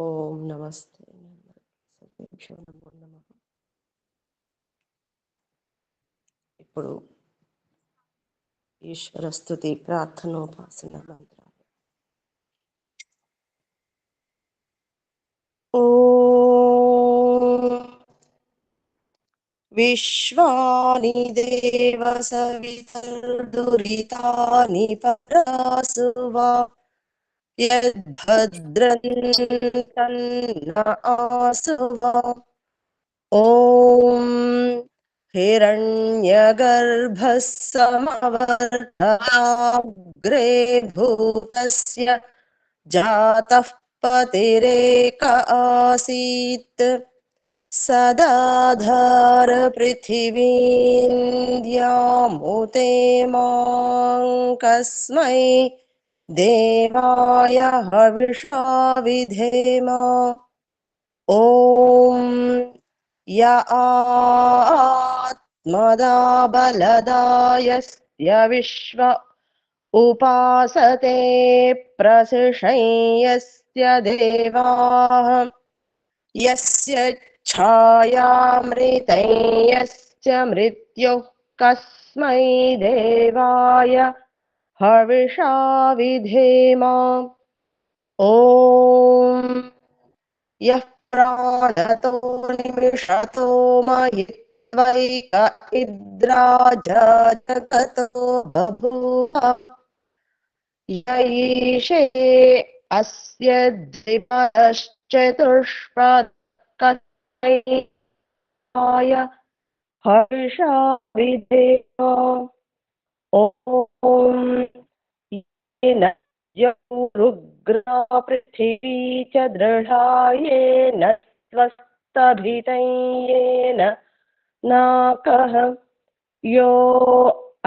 ఓం నమస్తే. సర్వేభ్యో నమో నమః. ఇప్పుడు ఈశ్వర స్తుతి ప్రార్థనోపాసన మంత్రాలు. ఓం విశ్వాని దేవ సవితర్దురితాని పరాసువా యద్భద్రం తన్న ఆసువా. ఓం हिरण्यगर्भः समवर्धताग्रे भूतस्य जातः पतिरेक आसीत् सदाधार पृथिवीन्द्यामुते मां कस्मै देवाय हविषा विधेम. ॐ य आत्मदा बलदायस्य विश्व उपासते प्रसिषं यस्य देवाः यस्य छायामृतं यस्य मृत्युः कस्मै देवाय हविषा विधेम. ॐ यः प्राणतो निमिषतो महित्वैक इद्राजगतो बभूव य ईशे अस्य द्विपदश्चतुष्पदकथाय हर्षा विधेय. ॐ येन रुग्रा पृथिवी च दृढा येन स्वस्तभितं येन नाकः यो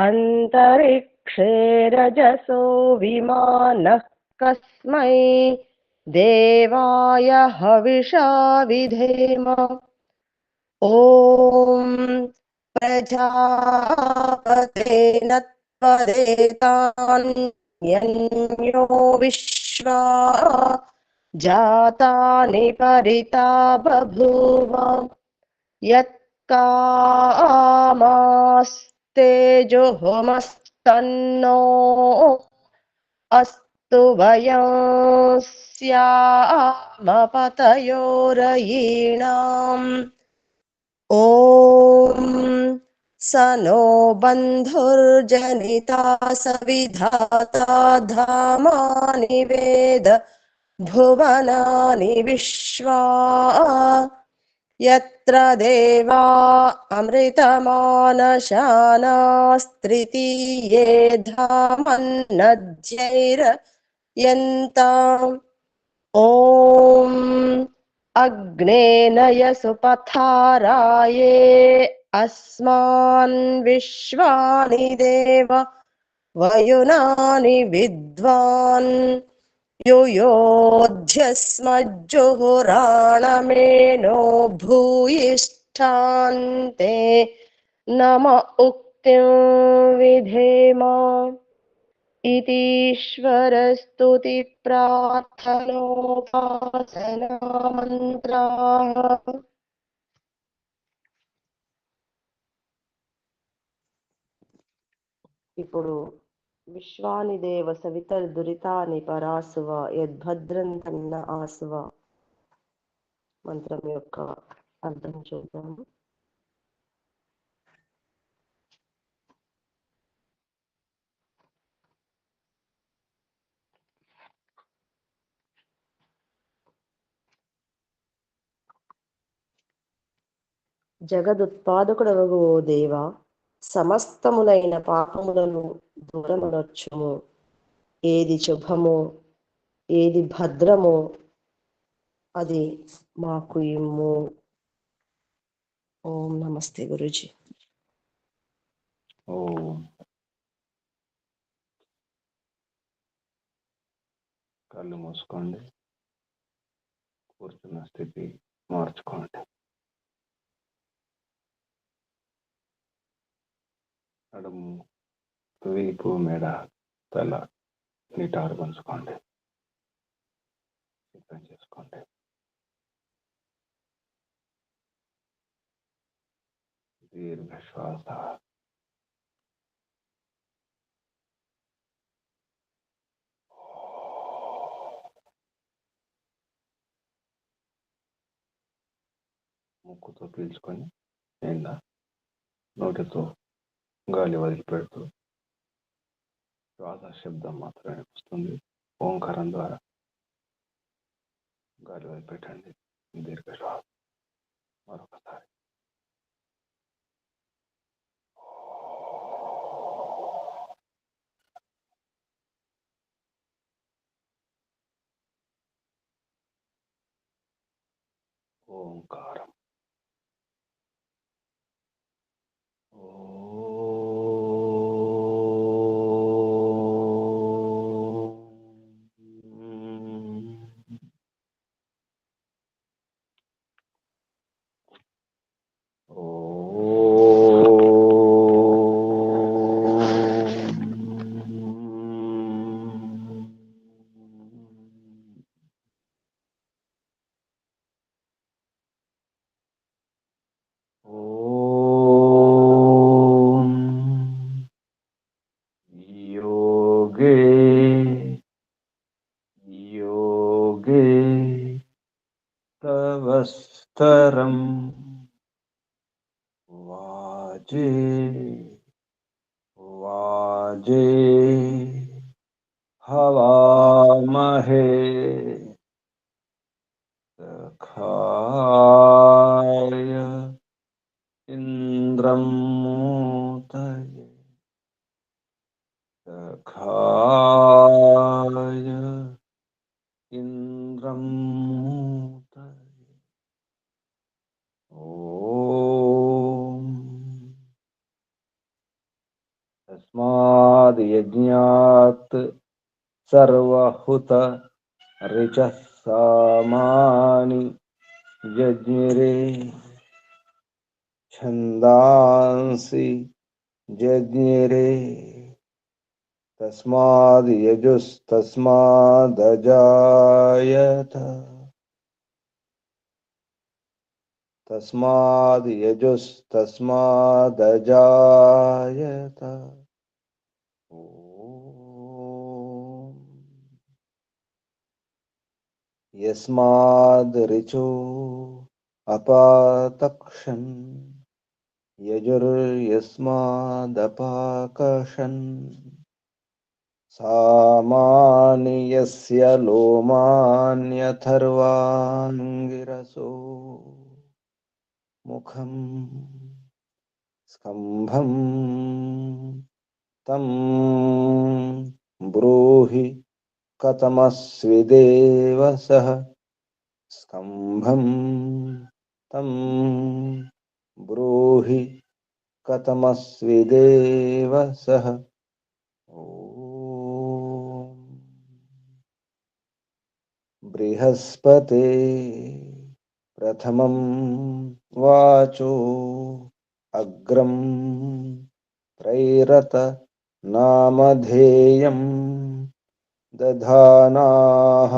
अन्तरिक्षे रजसो विमानः कस्मै देवाय हविषा विधेम. ॐ प्रजापतेन त्वरेतान्यन्यो विश्वा जातानि परिता बभूव यत्कामास्ते जुहुमस्तन्नो अस्तु वयं स्याम पतयोरयीणाम्. ॐ स नो बन्धुर्जनिता सविधाता धामानि वेद भुवनानि विश्वा यत्र देवा अमृतमानशानास्त्रितीये धामन्नद्यैर्यन्ताम्. ॐ अग्नेनय सुपथाराये अस्मान् विश्वानि देव वयुनानि विद्वान् युयोध्यस्मज्जुहुराणमेनो भूयिष्ठान्ते नम उक्तिं विधेम. इतीश्वरस्तुति प्रार्थनोपासना మంత్రాः. ఇప్పుడు విశ్వాని దేవ సవితర్దురితాని పరాసువ యద్భద్రం తన్న ఆసువ మంత్రం యొక్క అర్థం చూద్దాము. జగదుత్పాదకుడవగు ఓ దేవా, సమస్తములైన పాపములను దూరమునర్చుము. ఏది శుభమో ఏది భద్రమో అది మాకు ఇమ్ము. ఓం నమస్తే గురుజీ. కళ్ళు మూసుకోండి, కూర్చున్న స్థితి మార్చుకోండి. నడుము, వీపు, మెడ, తల నిటారు పంచుకోండి. సిద్ధం చేసుకోండి. దీర్ఘ శ్వాస. ముక్కుతో పీల్చుకొని నిండా నోటితో గాలి వదిలిపెడుతూ శ్వాస శబ్దం మాత్రమే వస్తుంది. ఓంకారం ద్వారా గాలి వదిలిపెట్టండి. దీర్ఘ శ్వాస మరొకసారి. ఓంకారం. योगे तवस्तरं वाजे हवामहे सखाय इंद्रं मोतये सखाय इंद्रं मोतये। ओम तस्माद् यज्ञात् सर्वहुत ऋचः सामानि यज्ञिरे छन्दांसि यज्ञिरे तस्माद् यजुस्तस्मादजायत तस्माद् यजुस्तस्मादजायत। ओम यस्माद् ऋचो अपातक्षन् यजुर्यस्मादपाकशन् सामानि यस्य लोमान्यथर्वाङ्गिरसो मुखं स्कम्भं तं ब्रूहि कथमस्विदेव सः स्कम्भं तं ब्रूहि कथमस्विदेव सः। ओम बृहस्पते प्रथमं वाचो अग्रं त्रैरत नामधेयं दधानाः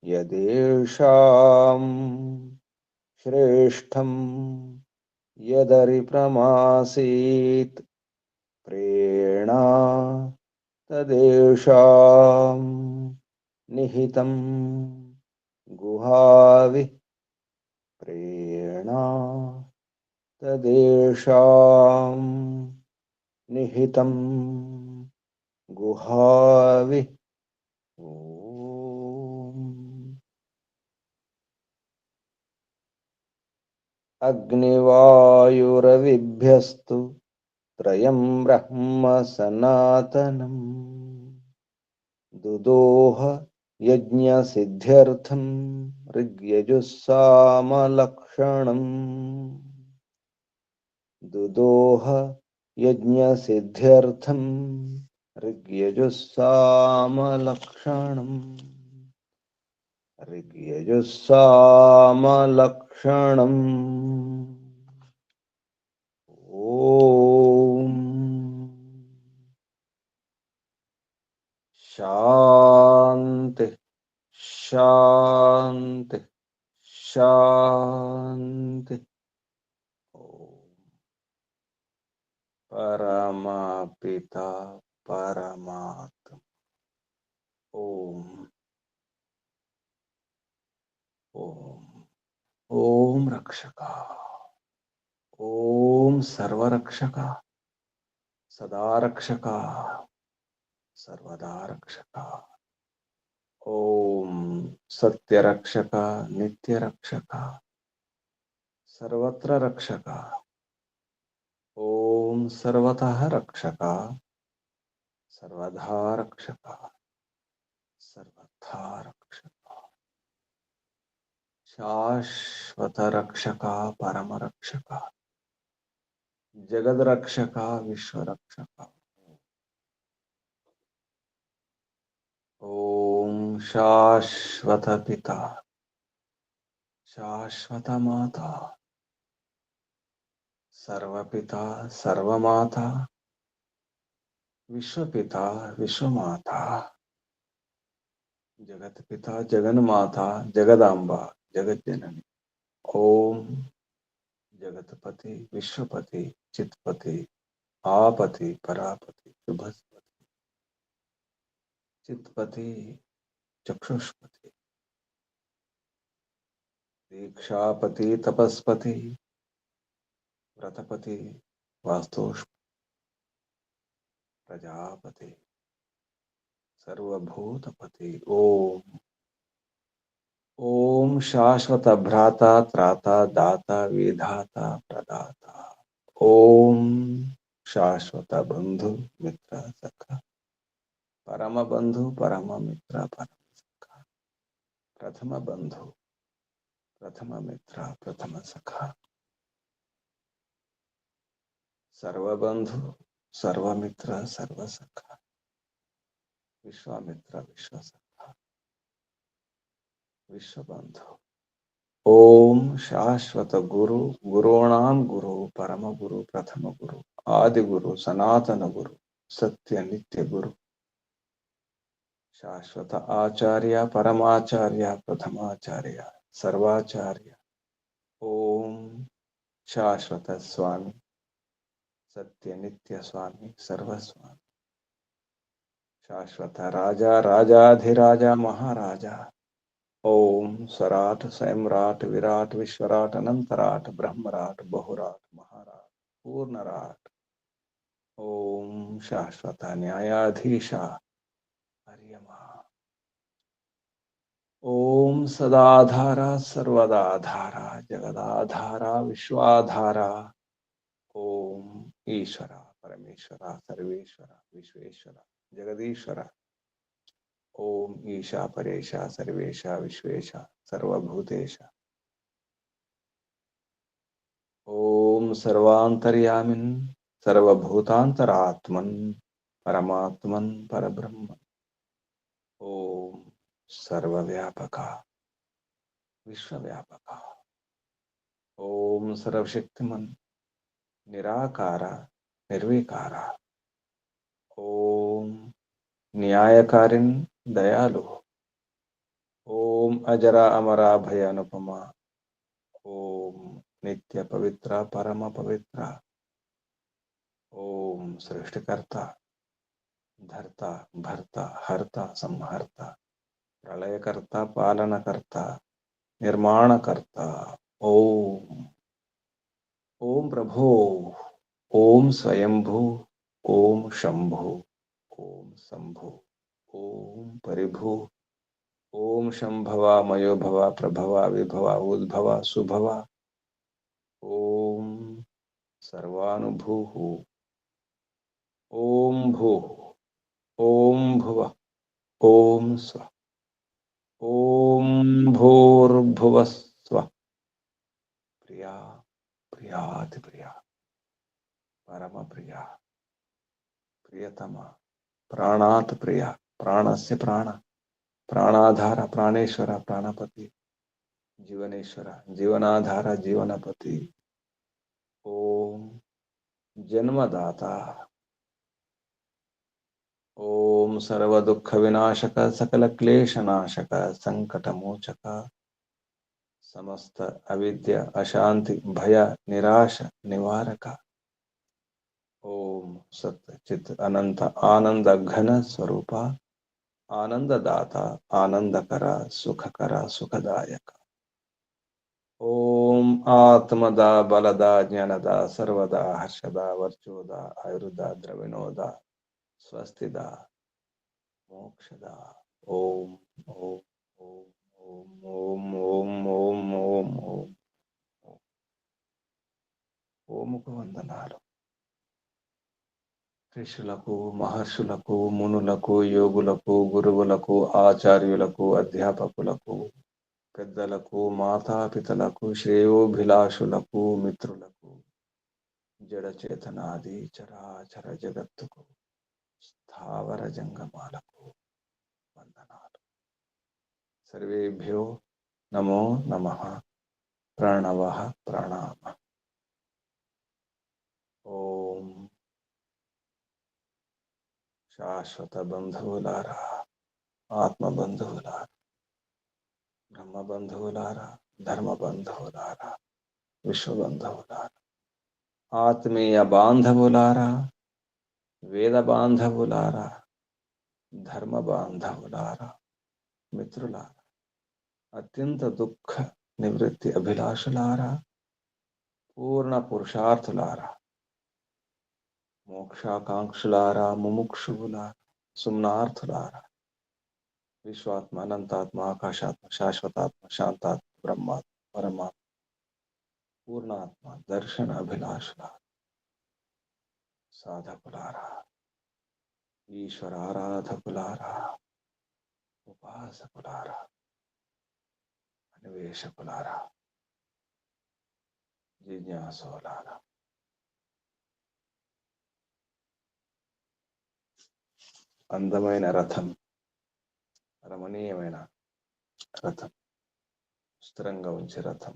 यदेषां श्रेष्ठं यदरिप्रमासीत् प्रेणा तदेषां निहितं गुहावि प्रेणा तदेषां निहितं गुहावि। ओम अग्निवायुरविभ्यस्तु त्रयं ब्रह्म सनातनं दुदोह यज्ञसिद्ध्यर्थं ऋग्यजुस्सामलक्षणम् दुदोह यज्ञसिद्ध्यर्थं ऋग्यजुस्सामलक्षणम् ऋग्यजुस्सामलक्षणम्। ओम शांति शांति शांति। ओम परमा पिता परमात्मा। ओम ओम ओम रक्षका, ओम सर्वरक्षका, सदा रक्षका, सर्वदा रक्षका। ओम सत्य रक्षका, नित्य रक्षका, सर्वत्र रक्षका। ओम सर्वतः रक्षका, सर्वधा रक्षका, सर्वथा रक्षका। शाश्वत रक्षका, परम रक्षका, जगद रक्षका, विश्व रक्षका। ओम शाश्वत पिता, शाश्वत माता, सर्वपिता सर्वमाता, विश्वपिता विश्वमाता, जगत पिता जगन्माता, जगदांबा, जगत जननी। ओम जगतपति, विश्वपति, चित्पति, आपति, परापति, शुभस्पति, चित्पति, चक्षुष्पति, दीक्षापति, तपस्पति, व्रतपति, वास्तुष्पति, प्रजापति, सर्वभूतपति। ओम ओम शाश्वत भ्राता, त्राता, दाता, विधाता, प्रदाता। ओम शाश्वत बंधु, मित्र, सखा, परम बंधु, परम मित्र, परम सखा, प्रथम बंधु, प्रथम मित्र, प्रथम सखा, सर्वबंधु, सर्वमित्र, सर्वसखा, विश्वामित्र, विश्वसखा, विश्वबंधु। ओम शाश्वत गुरु, गुरूणाम गुरु, परम गुरु, प्रथम गुरु, आदि गुरु, सनातन गुरु, सत्य नित्य गुरु, शाश्वत आचार्य, परमाचार्य, प्रथमाचार्य, सर्वाचार्य। ओम शाश्वत स्वामी, सत्य नित्य स्वामी, सर्वस्वामी, शाश्वत राजा, राजाधिराजा, महाराजा। ओम स्वराट, स्वयंराट, विराट, विश्वराट, अनंतराट, ब्रह्मराट, बहुराट, महाराट, पूर्णराट। ओम शाश्वत न्यायाधीशा, हरियमा। ओम सदाधारा, सर्वदाधारा, जगदाधारा, विश्वाधारा। ओम ईश्वरा, परमेश्वरा, सर्वेश्वरा, विश्वेश्वरा, जगदीश्वरा। ओम ईशा, परेशा, सर्वेशा, विश्वेशा, सर्वभूतेशा। ओम सर्वांतर्यामिन्, सर्वभूतांतरात्मन्, परमात्मन्, परब्रह्म। ओम सर्वव्यापका, विश्वव्यापका। ओम सर्वशक्तिमन्, निराकारा, निर्विकारा। ओम न्यायकारिन्, दयालु। ओम अजरा, अमरा, भय अनुपमा। ओम नित्य पवित्र, परम पवित्र। ओम सृष्टिकर्ता, धर्ता, भर्ता, हर्ता, संहर्ता, प्रलयकर्ता, पालनकर्ता, निर्माणकर्ता। ओम ओम प्रभो, ओम स्वयंभू, ओम शंभु, ओम शंभु, ओम परिभू, ओम शंभवा, मयोभवा, प्रभवा, विभवा, उद्भवा, सुभवा। ओम सर्वानुभूः, ओम भूः, ओम भुवः, ओम स्वः, ओम भूर्भुवस्वः। प्रिया, प्रियाति प्रिया, परम प्रिया, प्रियतमा, प्राणात प्रिया, प्राणस्य प्राण, प्राणाधार, प्राणेश्वर, प्राणपति, जीवनेश्वर, जीवनाधार, जीवनपति। ओम जन्मदाता। ओम सर्व दुख विनाशक, सकल क्लेश नाशक, संकट मोचक, समस्त अविद्या, अशांति, भय, निराश निवारक। ओम सत्य चित अनंत आनंद घन स्वरूप आनंददाता आनंदकरा सुखकरा सुखदायक ओम आत्मदा बलदा ज्ञानदा सर्वदा हर्षदा वर्चोदा आयुर्दा द्रविणोदा स्वस्तिदा मोक्षदा ओम ओम ओम ओम ओम ओम ओम ओम ఓముకు వందనాలు. ఋషులకు, మహర్షులకు, మునులకు, యోగులకు, గురువులకు, ఆచార్యులకు, అధ్యాపకులకు, పెద్దలకు, మాతాపితలకు, శ్రేయోభిలాషులకు, మిత్రులకు, జడచేతనాది చరాచర జగత్తుకు, స్థావర జంగమాలకు వందనాలు. సర్వేభ్యో నమో నమః. ప్రణవః ప్రణామః. ఓం. శాశ్వత బంధువులారా, ఆత్మ బంధువులారా, బ్రహ్మ బంధువులారా, ధర్మ బంధువులారా, విశ్వ బంధువులారా, ఆత్మీయ బాంధవులారా, వేద బాంధవులారా, ధర్మ బాంధవులారా, మిత్రులారా, అత్యంత దుఃఖ నివృత్తి అభిలాషులారా, పూర్ణ పురుషార్థులారా, మోక్షాకాంక్షులారా, ముముక్షువులారా, సుమ్నార్థులారా, విశ్వాత్మ, అనంతాత్మ, ఆకాశాత్మ, శాశ్వతాత్మ, శాంతాత్మ, బ్రహ్మాత్మ, పరమాత్మ, పూర్ణాత్మ, దర్శన అభిలాషులారా, సాధకులారా, ఈశ్వర ఆరాధకులారా, ఉపాసకులారా, అన్వేషకులారా, జిజ్ఞాసులారా, అందమైన రథం, రమణీయమైన రథం, స్థిరంగా ఉంచే రథం,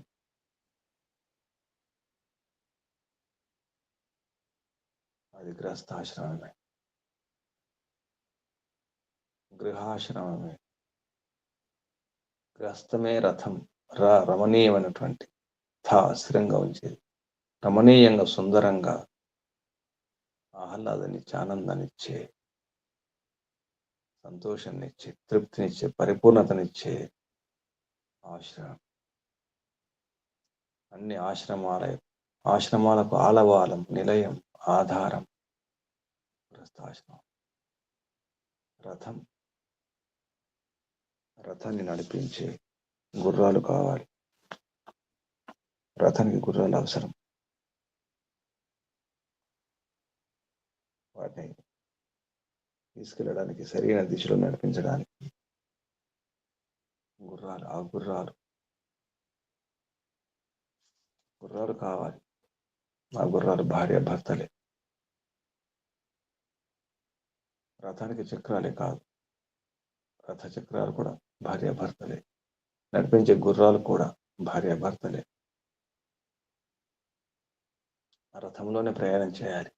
అది గృహస్థాశ్రమమే. గృహాశ్రమమే, గృహస్థమే రథం. రమణీయమైనటువంటి స్థిరంగా ఉంచేది, రమణీయంగా, సుందరంగా, ఆహ్లాదాన్నిచ్చే, ఆనందాన్నిచ్చే, సంతోషాన్నిచ్చే, తృప్తినిచ్చే, పరిపూర్ణతనిచ్చే ఆశ్రమం. అన్ని ఆశ్రమాలకు ఆలవాలం, నిలయం, ఆధారం గృహస్థాశ్రమం. రథం, రథాన్ని నడిపించే గుర్రాలు కావాలి. రథానికి గుర్రాలు అవసరం. వాటిని తీసుకెళ్ళడానికి, సరైన దిశలో నడిపించడానికి గుర్రాలు, ఆ గుర్రాలు కావాలి. ఆ గుర్రాలు భార్య భర్తలే. రథానికి చక్రాలే కాదు, రథ చక్రాలు కూడా భార్య భర్తలే. నడిపించే గుర్రాలు కూడా భార్య భర్తలే. ఆ రథంలోనే ప్రయాణం చేయాలి.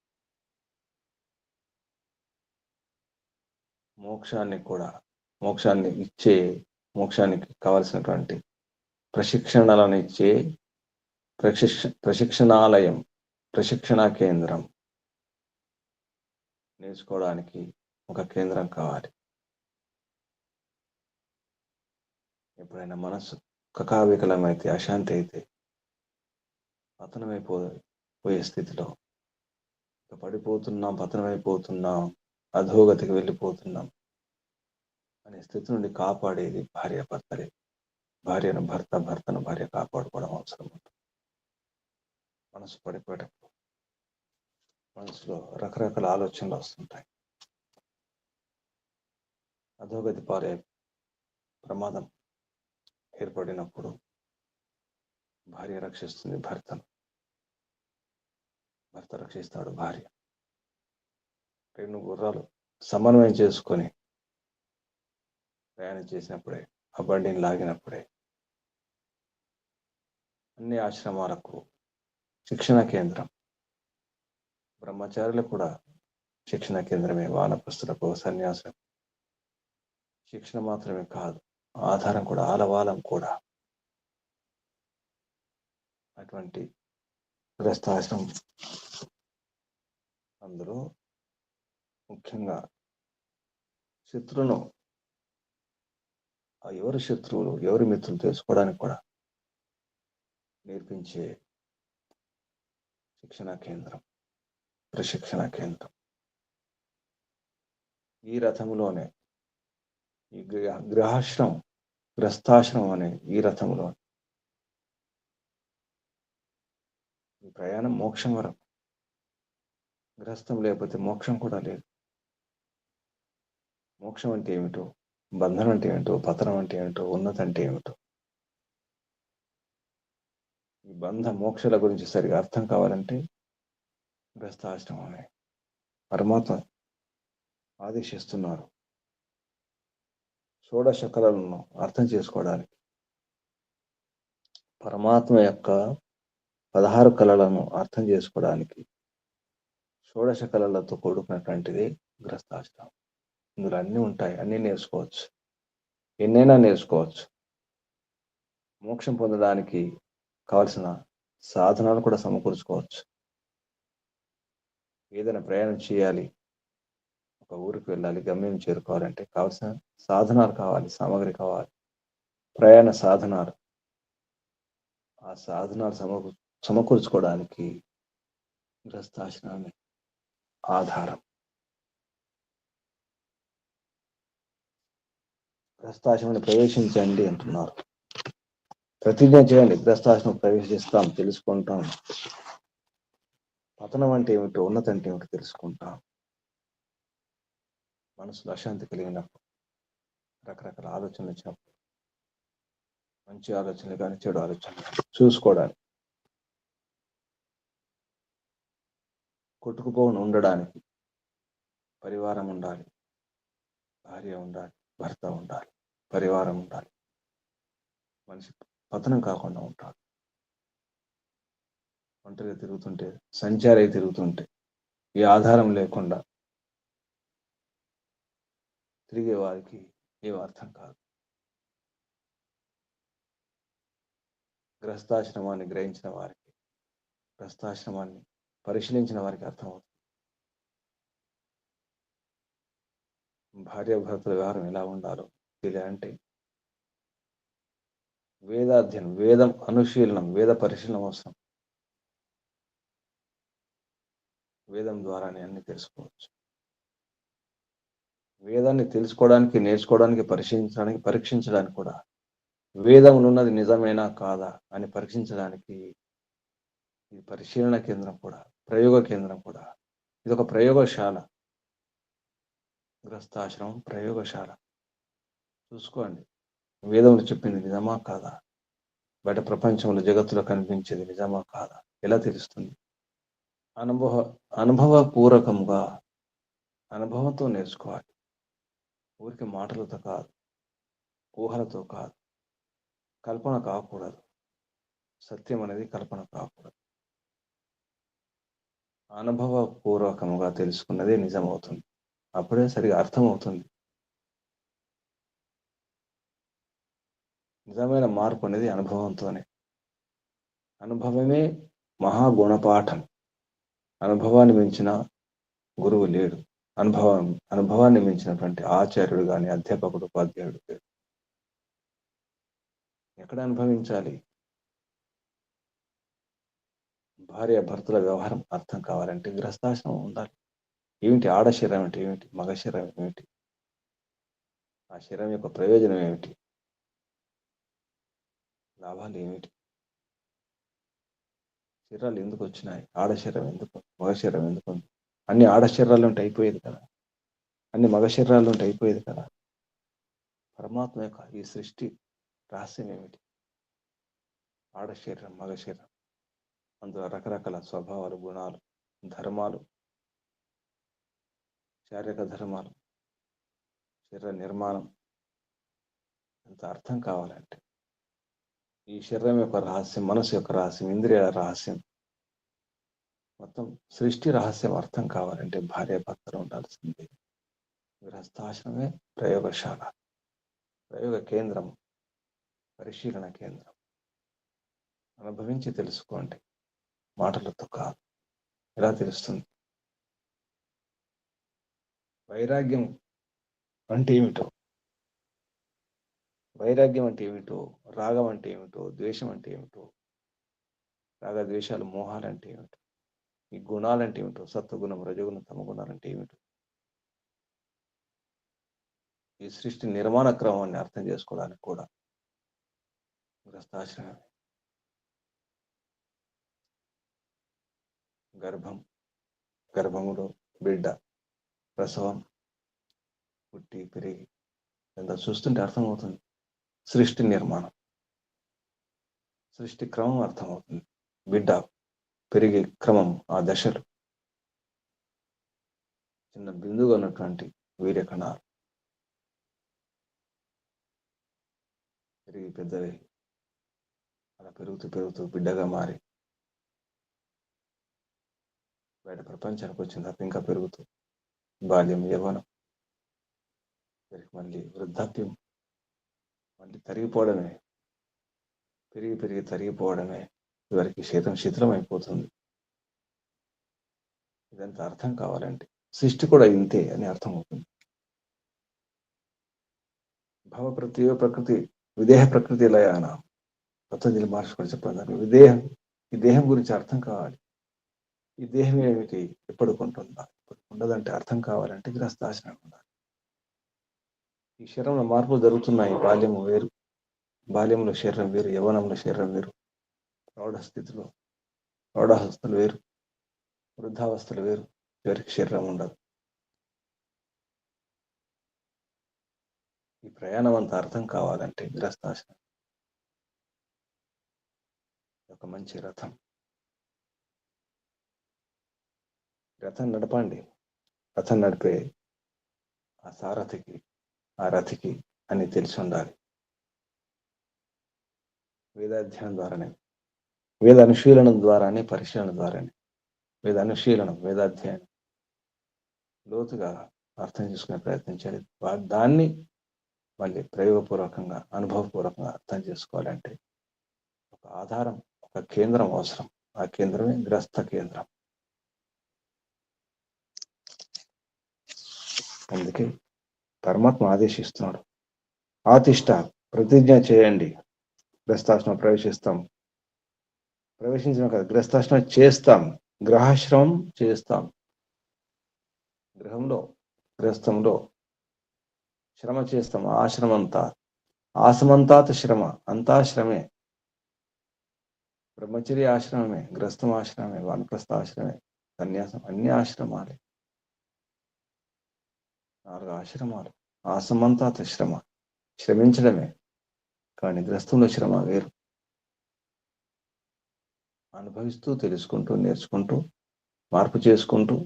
మోక్షానికి కావలసినటువంటి ప్రశిక్షణలను ఇచ్చే ప్రశిక్షణాలయం, ప్రశిక్షణా కేంద్రం, నేర్చుకోవడానికి ఒక కేంద్రం కావాలి. ఎప్పుడైనా మనసు కకావికలమైతే, అశాంతి అయితే, పతనమైపోయే స్థితిలో, పతనమైపోతున్నాం, అధోగతికి వెళ్ళిపోతున్నాం అనే స్థితి నుండి కాపాడేది భార్య భర్తలే. భార్యను భర్త, భర్తను భార్య కాపాడుకోవడం అవసరం ఉంటుంది. మనసు పడిపోయేటప్పుడు మనసులో రకరకాల ఆలోచనలు వస్తుంటాయి. అధోగతి పాలే ప్రమాదం ఏర్పడినప్పుడు భార్య రక్షిస్తుంది భర్తను, భర్త రక్షిస్తాడు భార్య. రెండు గుర్రాలు సమన్వయం చేసుకొని ప్రయాణం చేసినప్పుడే, ఆ బండిని లాగినప్పుడే అన్ని ఆశ్రమాలకు శిక్షణ కేంద్రం, బ్రహ్మచారులకు కూడా శిక్షణ కేంద్రమే. వానప్రస్థులకు, సన్యాసులకు శిక్షణ మాత్రమే కాదు, ఆధారం కూడా, ఆలవాలం కూడా. అటువంటి గృహస్థాశ్రమం అందులో ముఖ్యంగా శత్రువును, ఎవరి శత్రువులు ఎవరి మిత్రులు తెలుసుకోవడానికి కూడా నేర్పించే శిక్షణా కేంద్రం, ప్రశిక్షణ కేంద్రం. ఈ రథంలోనే ఈ గ్రస్తాశ్రమం అనే ఈ రథంలో ఈ ప్రయాణం మోక్షం వరకు. గ్రస్తం లేకపోతే మోక్షం కూడా లేదు. మోక్షం అంటే ఏమిటో, బంధనం అంటే ఏమిటో, పతనం అంటే ఏమిటో, ఉన్నతి అంటే ఏమిటో, ఈ బంధ మోక్షల గురించి సరిగా అర్థం కావాలంటే గ్రస్తాశ్రమమే. పరమాత్మ ఆదేశిస్తున్నారు షోడశ కళలను అర్థం చేసుకోవడానికి. పరమాత్మ యొక్క 16 కళలను అర్థం చేసుకోవడానికి షోడశ కళలతో కూడుకున్నటువంటిది గ్రస్తాశ్రమం. ఇందులో అన్నీ ఉంటాయి, అన్నీ నేర్చుకోవచ్చు, ఎన్నైనా నేర్చుకోవచ్చు. మోక్షం పొందడానికి కావలసిన సాధనాలు కూడా సమకూర్చుకోవచ్చు. ఏదైనా ప్రయాణం చేయాలి, ఒక ఊరికి వెళ్ళాలి, గమ్యం చేరుకోవాలంటే కావలసిన సాధనాలు కావాలి, సామగ్రి కావాలి, ప్రయాణ సాధనాలు. ఆ సాధనాలు సమకూర్చుకోవడానికి గ్రస్తాశ్రమమే ఆధారం. గ్రస్తాశ్రమాన్ని ప్రవేశించండి అంటున్నారు. ప్రతిజ్ఞ చేయండి, గ్రస్తాశ్రమం ప్రవేశిస్తాం, తెలుసుకుంటాం. పతనం అంటే ఏమిటో, ఉన్నతి అంటే ఏమిటో తెలుసుకుంటాం. మనసులో అశాంతి కలిగినప్పుడు, రకరకాల ఆలోచనలు వచ్చినప్పుడు, మంచి ఆలోచనలు కానీ చెడు ఆలోచనలు చూసుకోవడానికి, కొట్టుకుపోకుండా ఉండడానికి పరివారం ఉండాలి, భార్య ఉండాలి, భర్త ఉండాలి, పరివారం ఉండాలి. మనిషి పతనం కాకుండా ఉంటాడు. ఒంటరిగా తిరుగుతుంటే, సంచారి తిరుగుతుంటే, ఈ ఆధారం లేకుండా తిరిగే వారికి ఏం అర్థం కాదు. గ్రస్తాశ్రమాన్ని గ్రహించిన వారికి, గ్రస్తాశ్రమాన్ని పరిశీలించిన వారికి అర్థమవుతుంది. భార్యాభర్తల వ్యవహారం ఎలా ఉండాలో అంటే వేదాధ్యయనం, వేదం అనుశీలనం, వేద పరిశీలనం అవసరం. వేదం ద్వారానే అన్ని తెలుసుకోవచ్చు. వేదాన్ని తెలుసుకోవడానికి, నేర్చుకోవడానికి, పరీక్షించడానికి కూడా వేదంలో ఉన్నది నిజమేనా కాదా అని పరీక్షించడానికి ఈ పరిశీలన కేంద్రం కూడా, ప్రయోగ కేంద్రం కూడా. ఇది ఒక ప్రయోగశాల. గ్రస్తాశ్రమం ప్రయోగశాల. చూసుకోండి, వేదంలో చెప్పింది నిజమా కాదా, బయట ప్రపంచంలో జగత్తులో కనిపించేది నిజమా కాదా ఎలా తెలుస్తుంది? అనుభవపూర్వకంగా అనుభవంతో నేర్చుకోవాలి. ఊరికి మాటలతో కాదు, ఊహలతో కాదు, కల్పన కాకూడదు. సత్యం అనేది కల్పన కాకూడదు. అనుభవపూర్వకంగా తెలుసుకున్నదే నిజమవుతుంది. అప్పుడే సరిగా అర్థమవుతుంది. నిజమైన మార్పు అనేది అనుభవంతోనే. అనుభవమే మహాగుణపాఠం. అనుభవాన్ని మించిన గురువు లేడు. అనుభవాన్ని మించినటువంటి ఆచార్యుడు కానీ, అధ్యాపకుడు, ఉపాధ్యాయుడు లేడు. ఎక్కడ అనుభవించాలి? భార్య భర్తల వ్యవహారం అర్థం కావాలంటే గ్రస్తాశ్రమం ఉండాలి. ఏమిటి ఆడ శరీరం అంటే ఏమిటి, మగ శరీరం ఏమిటి, ఆ శరీరం యొక్క ప్రయోజనం ఏమిటి, లాభాలు ఏమిటి, శరీరాలు ఎందుకు వచ్చినాయి, ఆడ శరీరం ఎందుకు, మగ శరీరం ఎందుకు, అన్ని ఆడ శరీరాలు ఉంటే అయిపోయేది కదా, అన్ని మగ శరీరాలు ఉంటే అయిపోయేది కదా. పరమాత్మ యొక్క ఈ సృష్టి రహస్యం ఏమిటి? ఆడ శరీరం, మగ శరీరం, అందులో రకరకాల స్వభావాలు, గుణాలు, ధర్మాలు, శారీరక ధర్మాలు, శరీర నిర్మాణం అంత అర్థం కావాలంటే ఈ శరీరం యొక్క రహస్యం, మనసు యొక్క రహస్యం, ఇంద్రియాల రహస్యం, మొత్తం సృష్టి రహస్యం అర్థం కావాలంటే భార్య భర్తలు ఉండాల్సిందే. గృహస్థాశ్రమే ప్రయోగశాల, ప్రయోగ కేంద్రం, పరిశీలన కేంద్రం. అనుభవించి తెలుసుకోండి, మాటలతో కాదు. ఎలా తెలుస్తుంది? వైరాగ్యం అంటే ఏమిటో, వైరాగ్యం అంటే ఏమిటో, రాగం అంటే ఏమిటో, ద్వేషం అంటే ఏమిటో, రాగ ద్వేషాలు మోహాలు అంటే ఏమిటో, ఈ గుణాలంటే ఏమిటో, సత్వగుణం రజగుణం తమగుణాలు అంటే ఏమిటో, ఈ సృష్టి నిర్మాణ క్రమాన్ని అర్థం చేసుకోవడానికి కూడా గృహస్థాశ్రమం. గర్భములో బిడ్డ ప్రసవం, పుట్టి పెరిగి ఎంత చూస్తుంటే అర్థమవుతుంది. సృష్టి నిర్మాణం, సృష్టి క్రమం అర్థమవుతుంది. బిడ్డ పెరిగే క్రమం, ఆ దశలు, చిన్న బిందుగా ఉన్నటువంటి వీర్య కణాలు పెరిగి పెద్దవి, అలా పెరుగుతూ పెరుగుతూ బిడ్డగా మారి బయట ప్రపంచానికి వచ్చిన తర్వాత ఇంకా పెరుగుతూ బాల్యం, యవ్వనం, మళ్ళీ వృద్ధాప్యం, మళ్ళీ తరిగిపోవడమే, పెరిగి పెరిగి తరిగిపోవడమే, చివరికి శిథిలం అయిపోతుంది. ఇదంతా అర్థం కావాలంటే సృష్టి కూడా ఇంతే అని అర్థం అవుతుంది. భావ ప్రకృతి విదేహ ప్రకృతి లయాన పతంజలి మహర్షి కూడా చెప్పారు. ఈ దేహం గురించి అర్థం కావాలి. ఈ దేహం ఏమిటి, ఎప్పటికి ఉంటుందా, ఎప్పుడు ఉండదంటే అర్థం కావాలంటే గృహస్థాశ్రమం ఉండాలి. ఈ శరీరంలో మార్పులు జరుగుతున్నాయి. బాల్యము వేరు, బాల్యంలో శరీరం వేరు, యవ్వనంలో శరీరం వేరు, ప్రౌఢావస్థలు వేరు, వృద్ధావస్థలు వేరు, చివరికి శరీరం ఉండదు. ఈ ప్రయాణం అంతా అర్థం కావాలంటే గృహస్థాశ్రమం ఒక మంచి రథం నడపండి. రథం నడిపే ఆ సారథికి, ఆ రథికి అని తెలిసి ఉండాలి. వేదాధ్యయనం ద్వారానే, వేద అనుశీలనం ద్వారానే, పరిశీలన ద్వారానే, వేదాధ్యయనం లోతుగా అర్థం చేసుకునే ప్రయత్నించాలి. దాన్ని మళ్ళీ ప్రయోగపూర్వకంగా, అనుభవపూర్వకంగా అర్థం చేసుకోవాలంటే ఒక ఆధారం, ఒక కేంద్రం అవసరం. ఆ కేంద్రమే గ్రస్త కేంద్రం. అందుకే పరమాత్మ ఆదేశిస్తున్నాడు, ఆతిష్ట, ప్రతిజ్ఞ చేయండి, గ్రస్తాశ్రమం ప్రవేశించిన కదా, గ్రస్తాశ్రమం చేస్తాం, గ్రహాశ్రమం చేస్తాం. గ్రహంలో శ్రమ చేస్తాం. ఆశ్రమంతాత్ శ్రమ, అంతా శ్రమే. బ్రహ్మచర్య ఆశ్రమమే, గ్రస్తం ఆశ్రమమే, వానప్రస్థ ఆశ్రమే, సన్యాసం, అన్ని ఆశ్రమాలే. 4 ఆశ్రమాలు. ఆశ్రమంతాత్ శ్రమ, శ్రమించడమే. కానీ గ్రస్తంలో శ్రమ వేరు. అనుభవిస్తూ, తెలుసుకుంటూ, నేర్చుకుంటూ, మార్పు చేసుకుంటూ,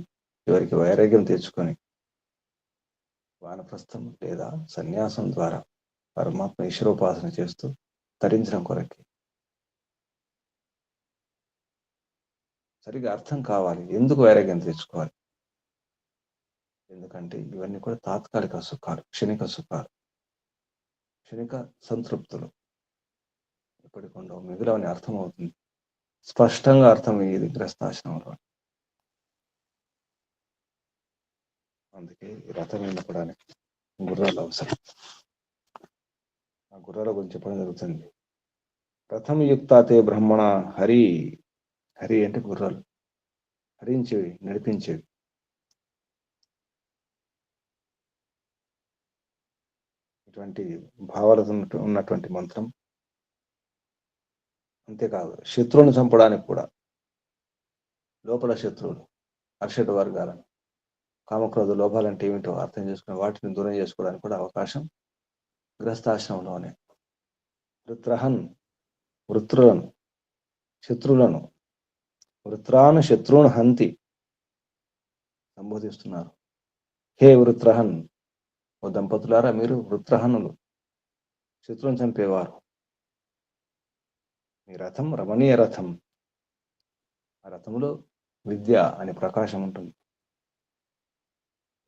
చివరికి వైరాగ్యం తెచ్చుకొని వానప్రస్థం లేదా సన్యాసం ద్వారా పరమాత్మ ఈశ్వరోపాసన చేస్తూ తరించడం కొరకి. సరిగా అర్థం కావాలి, ఎందుకు వైరాగ్యం తెచ్చుకోవాలి. ఎందుకంటే ఇవన్నీ కూడా తాత్కాలిక సుఖాలు, క్షణిక సుఖాలు, క్షణిక సంతృప్తులు, ఎప్పటికి ఉండవు, మిగులవని అర్థమవుతుంది. స్పష్టంగా అర్థమయ్యేది గ్రస్తాశ్రమంలో. అందుకే ఈ రథం వెళ్ళడానికి గుర్రాలు అవసరం. ఆ గుర్రాల గురించి చెప్పడం జరుగుతుంది. రథం యుక్తాతే బ్రహ్మణ హరి. హరి అంటే గుర్రాలు, హరించేవి, నడిపించేవి. ఇటువంటి భావాలతో ఉన్నటువంటి మంత్రం. అంతేకాదు, శత్రువుని చంపడానికి కూడా, లోపల శత్రువులు, అర్షడ్ వర్గాలను, కామక్రోధ లోపాలంటే ఏమిటో అర్థం చేసుకుని వాటిని దూరం చేసుకోవడానికి కూడా అవకాశం గృహస్థాశ్రమంలోనే. వృత్రులను, శత్రువులను, వృత్రాను శత్రువును హంతి సంబోధిస్తున్నారు. హే వృత్రహన్, ఓ దంపతులారా, మీరు వృత్రహనులు, శత్రువుని చంపేవారు. మీ రథం రమణీయ రథం. ఆ రథంలో విద్య అనే ప్రకాశం ఉంటుంది.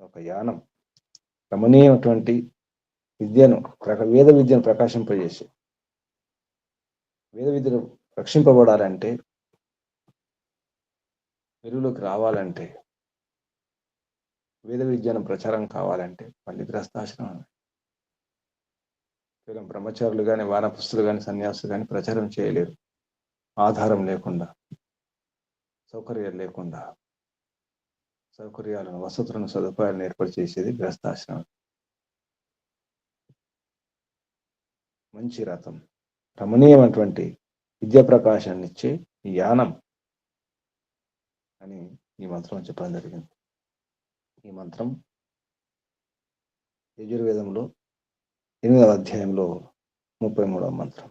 ఒక యానం రమణీయమైనటువంటి విద్యను, వేద విద్యను ప్రకాశింపజేసి, వేద విద్యను రక్షింపబడాలంటే, వెలుగులోకి రావాలంటే వేద విజ్ఞానం ప్రచారం కావాలంటే మళ్ళీ గృహస్థాశ్రమం. కేవలం బ్రహ్మచారులు కానీ, వానప్రస్థులు కానీ, సన్యాసులు కానీ ప్రచారం చేయలేరు. ఆధారం లేకుండా, సౌకర్యాలు లేకుండా, సౌకర్యాలను, వసతులను, సదుపాయాలను ఏర్పాటు చేసేది గృహస్థాశ్రమం. మంచి రథం, రమణీయమైనటువంటి విద్యా ప్రకాశాన్ని ఇచ్చే యానం అని ఈ మంత్రం చెప్పడం జరిగింది. ఈ మంత్రం యజుర్వేదంలో 8వ అధ్యాయంలో 33వ మంత్రం.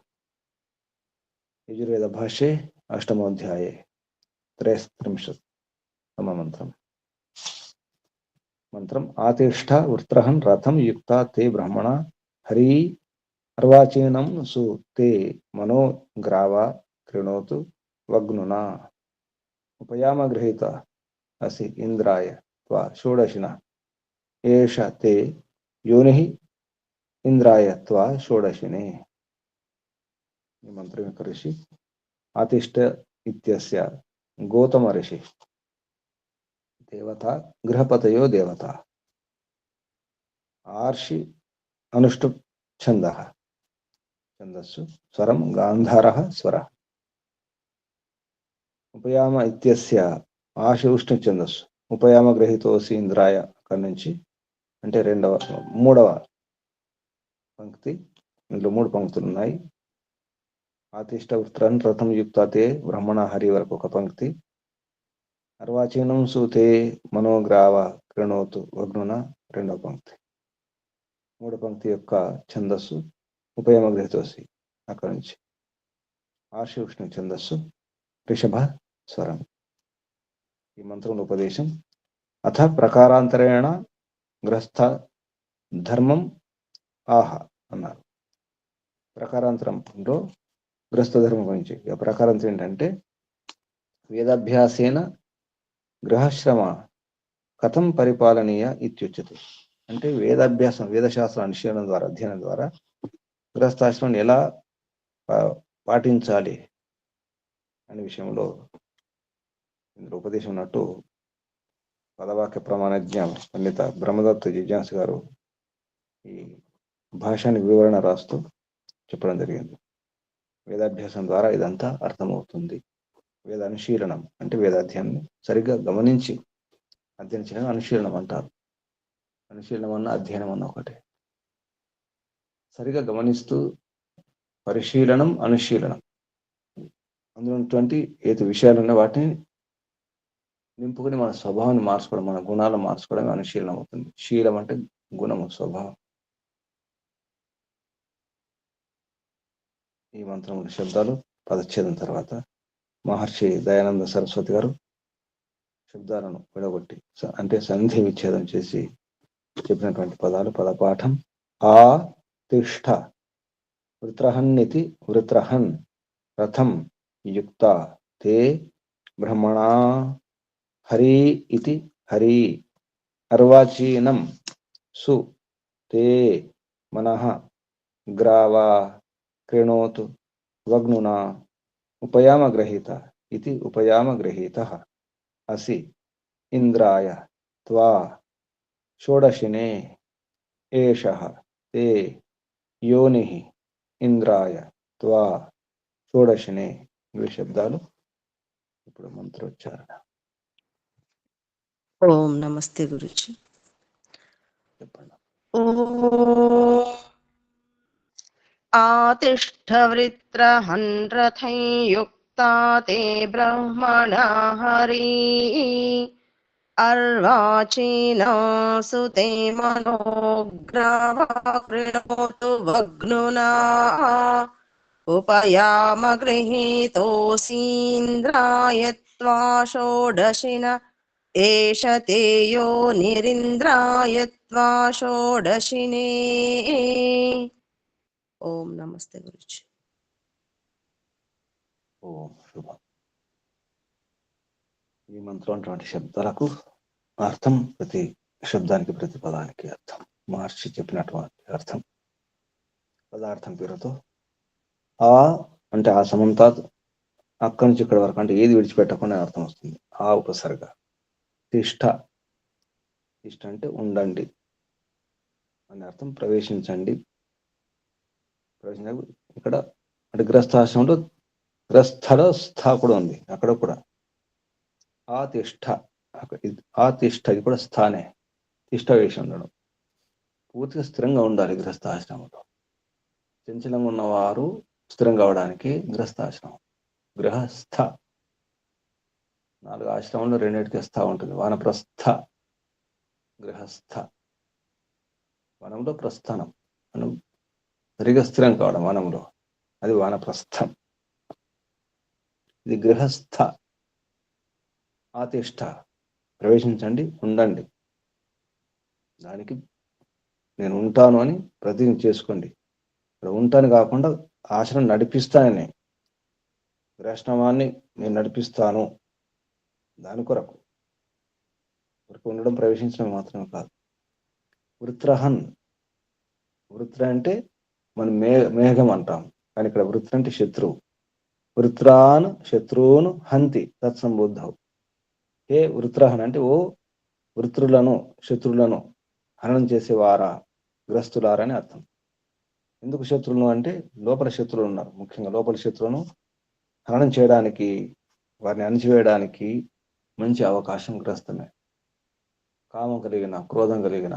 యజుర్వేద భాష్యే 8వ అధ్యాయే 33తమ మంత్రం. మంత్రం ఆతిష్ఠ వృత్రహన్ రథం యుక్త తే బ్రహ్మణ హరి అర్వాచీనం సు తే మనో గ్రావ కృణోతు వగ్నునా ఉపయామ గృహీత అసి ఇంద్రాయ త్వా షోడశిన ఏష తే యోని ఇంద్రాయ త్వా షోడశినే. ఈ మంత్రం యొక్క ఋషి ఆతిష్ట ఇత్యస్య గౌతమ ఋషి. దేవత గృహపతయో దేవత. ఆర్షి అనుష్ఠు ఛంద. ఛందస్సు స్వరం గాంధార స్వర. ఉపయామ ఇత్యస్య ఆశి ఉష్ణ ఛందస్సు. ఉపయామ గ్రహీతోసి ఇంద్రాయ అక్కడి నుంచి అంటే 3వ పంక్తి. ఇందులో 3 పంక్తులు ఉన్నాయి. ఆతిష్ట వృత్రన్ రథం యుక్తే బ్రహ్మణ హరి వరకు ఒక పంక్తి. అర్వాచీనం సూతే మనోగ్రావ కృణోతు వగ్నున 2వ పంక్తి. 3వ పంక్తి యొక్క ఛందస్సు ఉపయమ గ్రహీతోసి అక్కడి నుంచి. ఆర్షి ఉష్ణ ఛందస్సు రిషభ స్వరం. ఈ మంత్రంలో ఉపదేశం. అథ ప్రకారాంతరేణ గ్రస్థ ధర్మం ఆహ అన్నారు. ప్రకారాంతరంలో గృహస్థ ధర్మం గురించి. ఇక ప్రకారాంతరం ఏంటంటే వేదాభ్యాసేన గృహశ్రమ కథం పరిపాలనీయ ఇత్యుచ్యతే. అంటే వేదాభ్యాసం, వేదశాస్త్ర అనుశీలనం ద్వారా, అధ్యయనం ద్వారా గృహస్థాశ్రమాన్ని ఎలా పాటించాలి అనే విషయంలో ఇందులో ఉపదేశం ఉన్నట్టు పదవాక్య ప్రమాణజ్ఞ పండిత బ్రహ్మదత్త జిజ్ఞాసు గారు ఈ భాషానికి వివరణ రాస్తూ చెప్పడం జరిగింది. వేదాభ్యాసం ద్వారా ఇదంతా అర్థమవుతుంది. వేద అనుశీలనం అంటే వేదాధ్యాన్ని సరిగ్గా గమనించి అధ్యయనం చేయడం అనుశీలనం అంటారు. అనుశీలనం అన్న అధ్యయనం అన్న ఒకటే. సరిగా గమనిస్తూ పరిశీలనం, అనుశీలనం, అందులో ఉన్నటువంటి ఏది విషయాలున్న వాటిని నింపుకొని మన స్వభావాన్ని మార్చుకోవడం, మన గుణాలను మార్చుకోవడం అనుశీలనం అవుతుంది. శీలం అంటే గుణము, స్వభావం. ఈ మంత్రముల శబ్దాలు పదచ్ఛేదం తర్వాత మహర్షి దయానంద సరస్వతి గారు శబ్దాలను విడగొట్టి అంటే సంధి విచ్ఛేదం చేసి చెప్పినటువంటి పదాలు. పదపాఠం. ఆ తిష్ఠ వృత్రహన్నితి వృత్రహన్ రథం యుక్త తే బ్రహ్మణా హరి ఇతి హరి అర్వాచీనం సు తే మనః గ్రావా కృణోతు వగ్నునా ఉపయామ గ్రహీత ఇతి ఉపయామ గ్రహీతః అసి ఇంద్రాయ త్వా షోడశినే ఏషః తే యోనిః ఇంద్రాయ త్వా షోడశినే. ఇవి శబ్దాలు. ఇప్పుడు మంత్రోచ్చారణ. ఓం నమస్తే గురుజీ. చెప్పండి. ఆతిష్ఠ వృత్రహన్ రథం యుక్తా తే బ్రహ్మణా హరి అర్వాచీనా సుతే మనోగ్రావా కృణోతు వగ్నునా ఉపయామ గృహీతోऽసీంద్రాయ త్వా షోడశిన ఏష తే యోనిరింద్రాయ త్వా షోడశినే. ఓం నమస్తే గురుజీ. ఓం శుభం. ఈ మంత్రం అటువంటి శబ్దాలకు అర్థం, ప్రతి శబ్దానికి ప్రతి పదానికి అర్థం, మహర్షి చెప్పినటువంటి అర్థం పదార్థం పేరుతో. ఆ అంటే ఆ సమంతాత్, అక్కడి నుంచి ఇక్కడి వరకు అంటే ఏది విడిచిపెట్టకుండా అర్థం వస్తుంది. ఆ ఉపసర్గ. తిష్ట తిష్ట అంటే ఉండండి అని అర్థం. ప్రవేశించండి. ఇక్కడ అంటే గృహస్థాశ్రమంలో గ్రస్థలో స్థ కూడా ఉంది. అక్కడ కూడా ఆ తిష్ట, ఆ తిష్ట ఇది కూడా స్థానే. తిష్ట వేసి ఉండడం. పూర్తిగా స్థిరంగా ఉండాలి గృహస్థాశ్రమంలో. చంచలంగా ఉన్నవారు స్థిరంగా అవడానికి గృహస్థాశ్రమం. గృహస్థ 4 ఆశ్రమంలో 2 స్థ ఉంటుంది. వానప్రస్థ, గృహస్థ. వనంలో ప్రస్థానం, మనం సరిగా స్థిరం కావడం వనంలో, అది వానప్రస్థం. ఇది గృహస్థ. ఆతిష్ట ప్రవేశించండి, ఉండండి. దానికి నేను ఉంటాను అని ప్రతిజ్ఞ చేసుకోండి. ఇక్కడ ఉంటాను కాకుండా ఆశ్రమం నడిపిస్తానని, గృహాశ్రమాన్ని నేను నడిపిస్తాను, దాని కొరకు ఉండడం ప్రవేశించడం మాత్రమే కాదు. వృత్రహన్, వృత్ర అంటే మనం మేఘం అంటాం, కానీ ఇక్కడ వృత్ర అంటే శత్రువు. వృత్రాన్ శత్రువును హంతి తత్సంబుద్ధవు. ఏ వృత్రహన్ అంటే ఓ వృత్రులను శత్రువులను హననం చేసేవారా, గ్రస్తులారా అని అర్థం. ఎందుకు శత్రువులను అంటే లోపల శత్రువులు ఉన్నారు. ముఖ్యంగా లోపల శత్రువులను హననం చేయడానికి, వారిని అణిచివేయడానికి మంచి అవకాశం గ్రస్తమే. కామం కలిగిన, క్రోధం కలిగిన,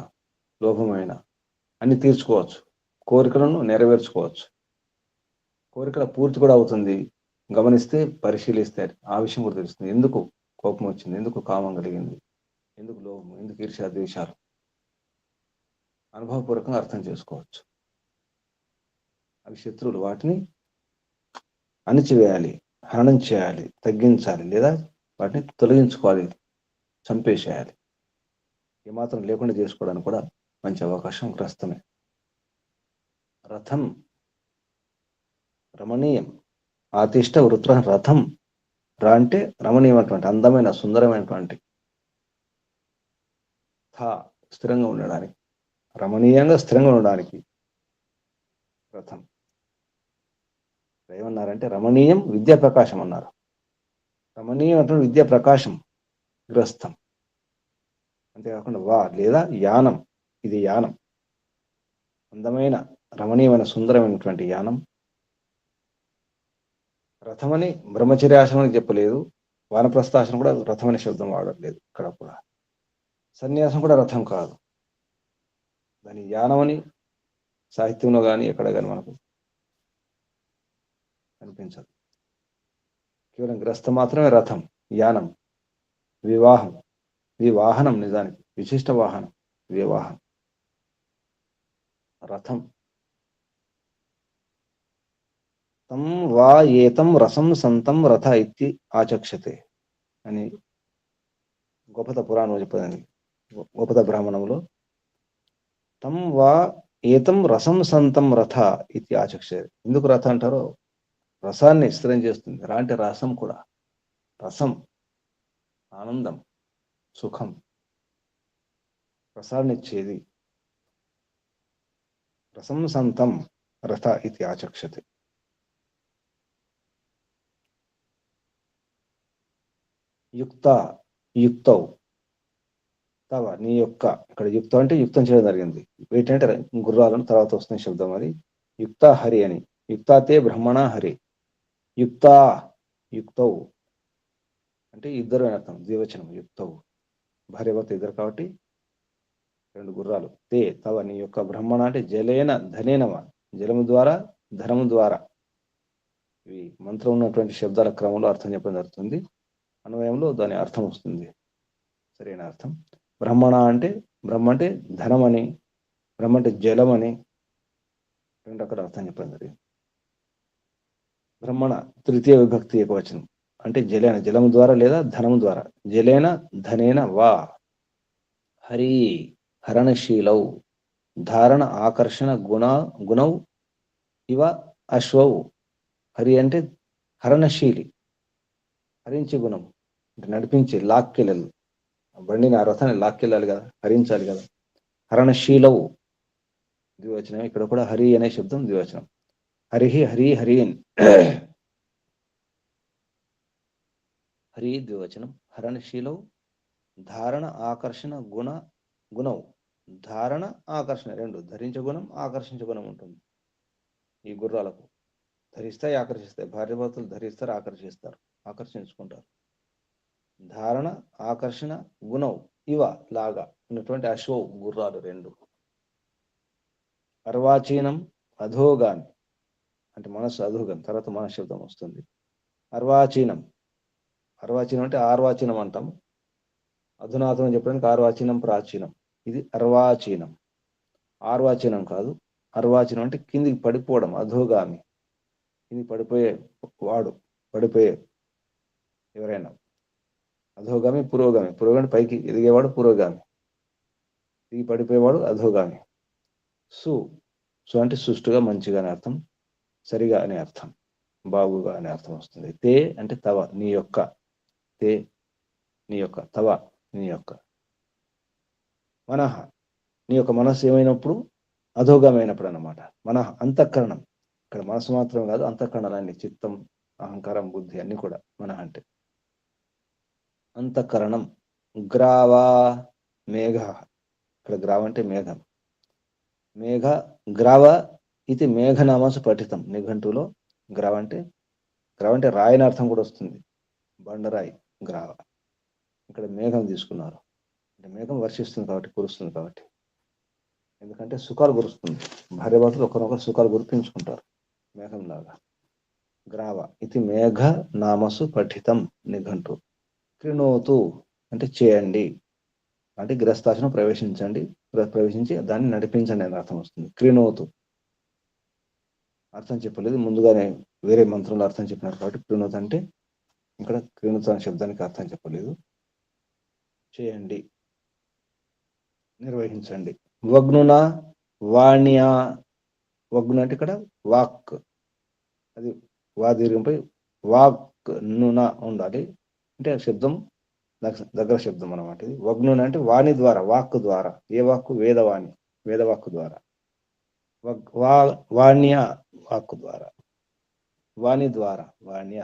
లోభమైన అన్ని తీర్చుకోవచ్చు, కోరికలను నెరవేర్చుకోవచ్చు. కోరికల పూర్తి కూడా అవుతుంది. గమనిస్తే, పరిశీలిస్తే ఆ విషయం కూడా తెలుస్తుంది. ఎందుకు కోపం వచ్చింది, ఎందుకు కామం కలిగింది, ఎందుకు లోభం, ఎందుకు ఈర్ష్య ద్వేషాలు, అనుభవపూర్వకంగా అర్థం చేసుకోవచ్చు. అవి శత్రువులు, వాటిని అణిచివేయాలి, హననం చేయాలి, తగ్గించాలి, లేదా వాటిని తొలగించుకోవాలి, చంపేసేయాలి. ఏమాత్రం లేకుండా చేసుకోవడానికి కూడా మంచి అవకాశం గ్రస్తమే. రథం రమణీయం. ఆతిష్ట వృత్ర రథం. రా అంటే రమణీయమైనటువంటి, అందమైన, సుందరమైనటువంటి. థా స్థిరంగా ఉండడానికి, రమణీయంగా స్థిరంగా ఉండడానికి రథం. ఏమన్నారంటే రమణీయం విద్యా ప్రకాశం అన్నారు. రమణీయమైనటువంటి విద్యా ప్రకాశం గ్రస్థం. అంతేకాకుండా వా లేదా యానం, ఇది యానం. అందమైన, రమణీయమైన, సుందరమైనటువంటి యానం. రథమని బ్రహ్మచర్యాశ్రమానికి చెప్పలేదు. వానప్రస్థాశ్రమం కూడా రథం అనే శబ్దం వాడలేదు. ఇక్కడ కూడా సన్యాసం కూడా రథం కాదు. దాని యానమని సాహిత్యంలో కానీ ఎక్కడ కానీ మనకు కనిపించదు. కేవలం గ్రస్త మాత్రమే రథం, యానం. వివాహం, వివాహనం, నిజానికి విశిష్ట వాహనం వివాహం. రథం. తం వా ఏతం రసం సంతం రథ ఇత్తి ఆచక్షతే అని గోపద పురాణంలో చెప్పదండి. గోపద బ్రాహ్మణంలో తం వా ఏతం రసం సంతం రథ ఇత్తి ఆచక్షతే. ఎందుకు రథ అంటారో, రసాన్ని స్థిరం చేస్తుంది. రా అంటే రసం కూడా, రసం ఆనందం, సుఖం, రసాన్నిచ్చేది. రసం సంతం రథ ఇది ఆచక్షతే. యుక్త, యుక్తౌ, తవ నీ యొక్క. ఇక్కడ యుక్తం అంటే యుక్తం చేయడం జరిగింది. ఏంటంటే గుర్రాలను తర్వాత వస్తున్న శబ్దం అది. యుక్త హరి అని. యుక్తాతే బ్రహ్మణ హరి. యుక్త, యుక్తౌ అంటే ఇద్దరు అని అర్థం. ద్వివచనం యుక్తౌ. భార్యాభర్త ఇద్దరు కాబట్టి 2 గుర్రాలు. తే తవ నీ యొక్క. బ్రహ్మణ అంటే జలేన ధనేనవ, జలము ద్వారా, ధనము ద్వారా. ఇవి మంత్రం ఉన్నటువంటి శబ్దాల క్రమంలో అర్థం చెప్పడం జరుగుతుంది. అన్వయంలో దాని అర్థం వస్తుంది, సరైన అర్థం. బ్రహ్మణ అంటే, బ్రహ్మ అంటే ధనమని, బ్రహ్మ అంటే జలమని 2 రకాల అర్థం చెప్పడం జరిగింది. బ్రహ్మణ తృతీయ విభక్తి ఏకవచనం అంటే జలేన, జలము ద్వారా లేదా ధనము ద్వారా. జలేన ధనేన వా. హరి హరణశీలౌ, ధారణ ఆకర్షణ గుణౌ ఇవ అశ్వౌ. హరి అంటే హరణశీలి, హరించే గుణం అంటే నడిపించే, లాక్కెళ్ళాలి. బండిని, ఆ రథాన్ని లాక్కెళ్ళాలి కదా, హరించాలి కదా. హరణశీలవు ద్వివచనం. ఇక్కడ కూడా హరి అనే శబ్దం ద్వివచనం. హరిహి, హరి, హరిన్. హరి ద్వివచనం. హరణశీలవు, ధారణ ఆకర్షణ గుణ గుణం ధారణ ఆకర్షణ రెండు, ధరించే గుణం ఆకర్షించే గుణం ఉంటుంది. ఈ గుర్రాలకు ధరిస్తాయి ఆకర్షిస్తాయి, భార్యాభర్తలు ధరిస్తారు ఆకర్షిస్తారు, ఆకర్షించుకుంటారు. ధారణ ఆకర్షణ గుణం ఇవ లాగా ఉన్నటువంటి అశ్వ గుర్రాలు రెండు. అర్వాచీనం అధోగామి అంటే మనస్సు అధోగం, తర్వాత మన శబ్దం వస్తుంది. అర్వాచీనం, అర్వాచీనం అంటే ఆర్వాచీనం అంటాం. అధునాతనం చెప్పడానికి ఆర్వాచీనం ప్రాచీనం, ఇది అర్వాచీనం. ఆర్వాచీనం కాదు, అర్వాచీనం అంటే కిందికి పడిపోవడం, అధోగామి, కిందికి పడిపోయే వాడు, పడిపోయే ఎవరైనా. అధోగామి పురోగామి, పురోగామి పైకి ఎదిగేవాడు పురోగామి, దిగి పడిపోయేవాడు అధోగామి. సు సు అంటే సుష్టుగా మంచిగా అనే అర్థం, సరిగా అనే అర్థం, బాగుగా అనే అర్థం వస్తుంది. తే అంటే తవ నీ యొక్క, తే నీ యొక్క, తవ నీ యొక్క. మనః నీ యొక్క మనస్సు ఏమైనప్పుడు, అధోగమైనప్పుడు అన్నమాట. మనః అంతఃకరణం, ఇక్కడ మనసు మాత్రం కాదు అంతఃకరణాలన్నీ, చిత్తం అహంకారం బుద్ధి అన్ని కూడా మనః అంటే. అంతఃకరణం గ్రావా మేఘ, ఇక్కడ గ్రావ అంటే మేఘం. మేఘ గ్రావ ఇది మేఘనామాసు పఠితం నిఘంటులో. గ్రావ అంటే రాయని అర్థం కూడా వస్తుంది, బండరాయి గ్రావ. ఇక్కడ మేఘం తీసుకున్నారు అంటే మేఘం వర్షిస్తుంది కాబట్టి, కురుస్తుంది కాబట్టి. ఎందుకంటే సుఖాలు కురుస్తుంది, భార్యాభర్తలు ఒకరొకరు సుఖాలు గుర్తించుకుంటారు మేఘంలాగా. గ్రావ ఇది మేఘ నామసు పఠితం నిఘంటు. క్రిణోతు అంటే చేయండి, అంటే గ్రస్తాశ్రం ప్రవేశించండి, ప్రవేశించి దాన్ని నడిపించండి అని అర్థం వస్తుంది. క్రిణోతు అర్థం చెప్పలేదు, ముందుగానే వేరే మంత్రంలో అర్థం చెప్పినారు కాబట్టి క్రిణోతు అంటే ఇక్కడ క్రిణోతు అనే శబ్దానికి అర్థం చెప్పలేదు. చేయండి, నిర్వహించండి. వగ్నున వాణ్యా, వగ్ను అంటే ఇక్కడ వాక్, అది వా దీర్ఘంపై వాక్ నున ఉండాలి, అంటే శబ్దం దగ్గర శబ్దం అన్నమాట. ఇది వగ్నున అంటే వాణి ద్వారా, వాక్ ద్వారా. ఏ వాక్కు? వేదవాణి, వేదవాక్కు ద్వారా. వాణ్య వాక్కు ద్వారా, వాణి ద్వారా, వాణ్య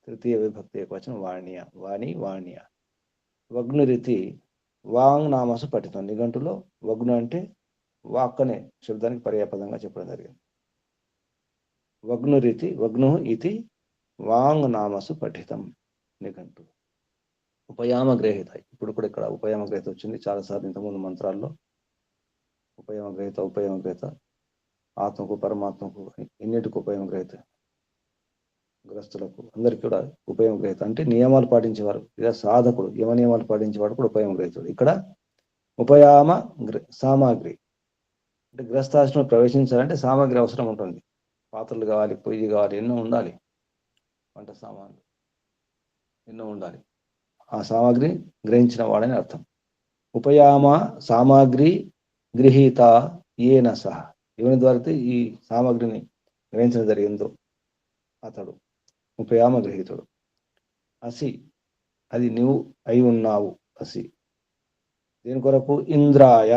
తృతీయ విభక్తి ఏకవచనం వాణ్య, వాణి వాణ్య. వగ్నురితి వాంగ్ నామసు పఠితం నిఘంటులో. వగ్ను అంటే వాక్ అనే శబ్దానికి పర్యాపదంగా చెప్పడం జరిగింది. వగ్నురితి, వగ్ను ఇది వాంగ్ నామసు పఠితం నిఘంటు. ఉపయామగ్రహీత, ఇప్పుడు కూడా ఇక్కడ ఉపయామగ్రహీత వచ్చింది చాలాసార్లు ఇంతకుముందు మంత్రాల్లో. ఉపయామగ్రహీత, ఉపయామగ్రహీత, ఆత్మకు పరమాత్మకు ఎన్నిటికి ఉపయామగ్రహీత, గ్రస్తులకు అందరికీ కూడా ఉపయామగ్రహీత అంటే నియమాలు పాటించేవారు, లేదా సాధకుడు యమ నియమాలు పాటించేవాడు కూడా ఉపయామగ్రహీతుడు. ఇక్కడ ఉపయామ సామాగ్రి అంటే గ్రస్తాశ్రమం ప్రవేశించాలంటే సామాగ్రి అవసరం ఉంటుంది. పాత్రలు కావాలి, పొయ్యి కావాలి, ఎన్నో ఉండాలి, వంట సామాన్లు ఎన్నో ఉండాలి. ఆ సామాగ్రి గ్రహించిన వాడని అర్థం. ఉపయామ సామాగ్రి గృహీత ఏన సహ, ఎవరి ద్వారా ఈ సామాగ్రిని గ్రహించడం జరిగిందో అతడు ఉపయామ గృహీతుడు. అసి అది నువ్వు అయి ఉన్నావు, అసి దేని కొరకు? ఇంద్రాయ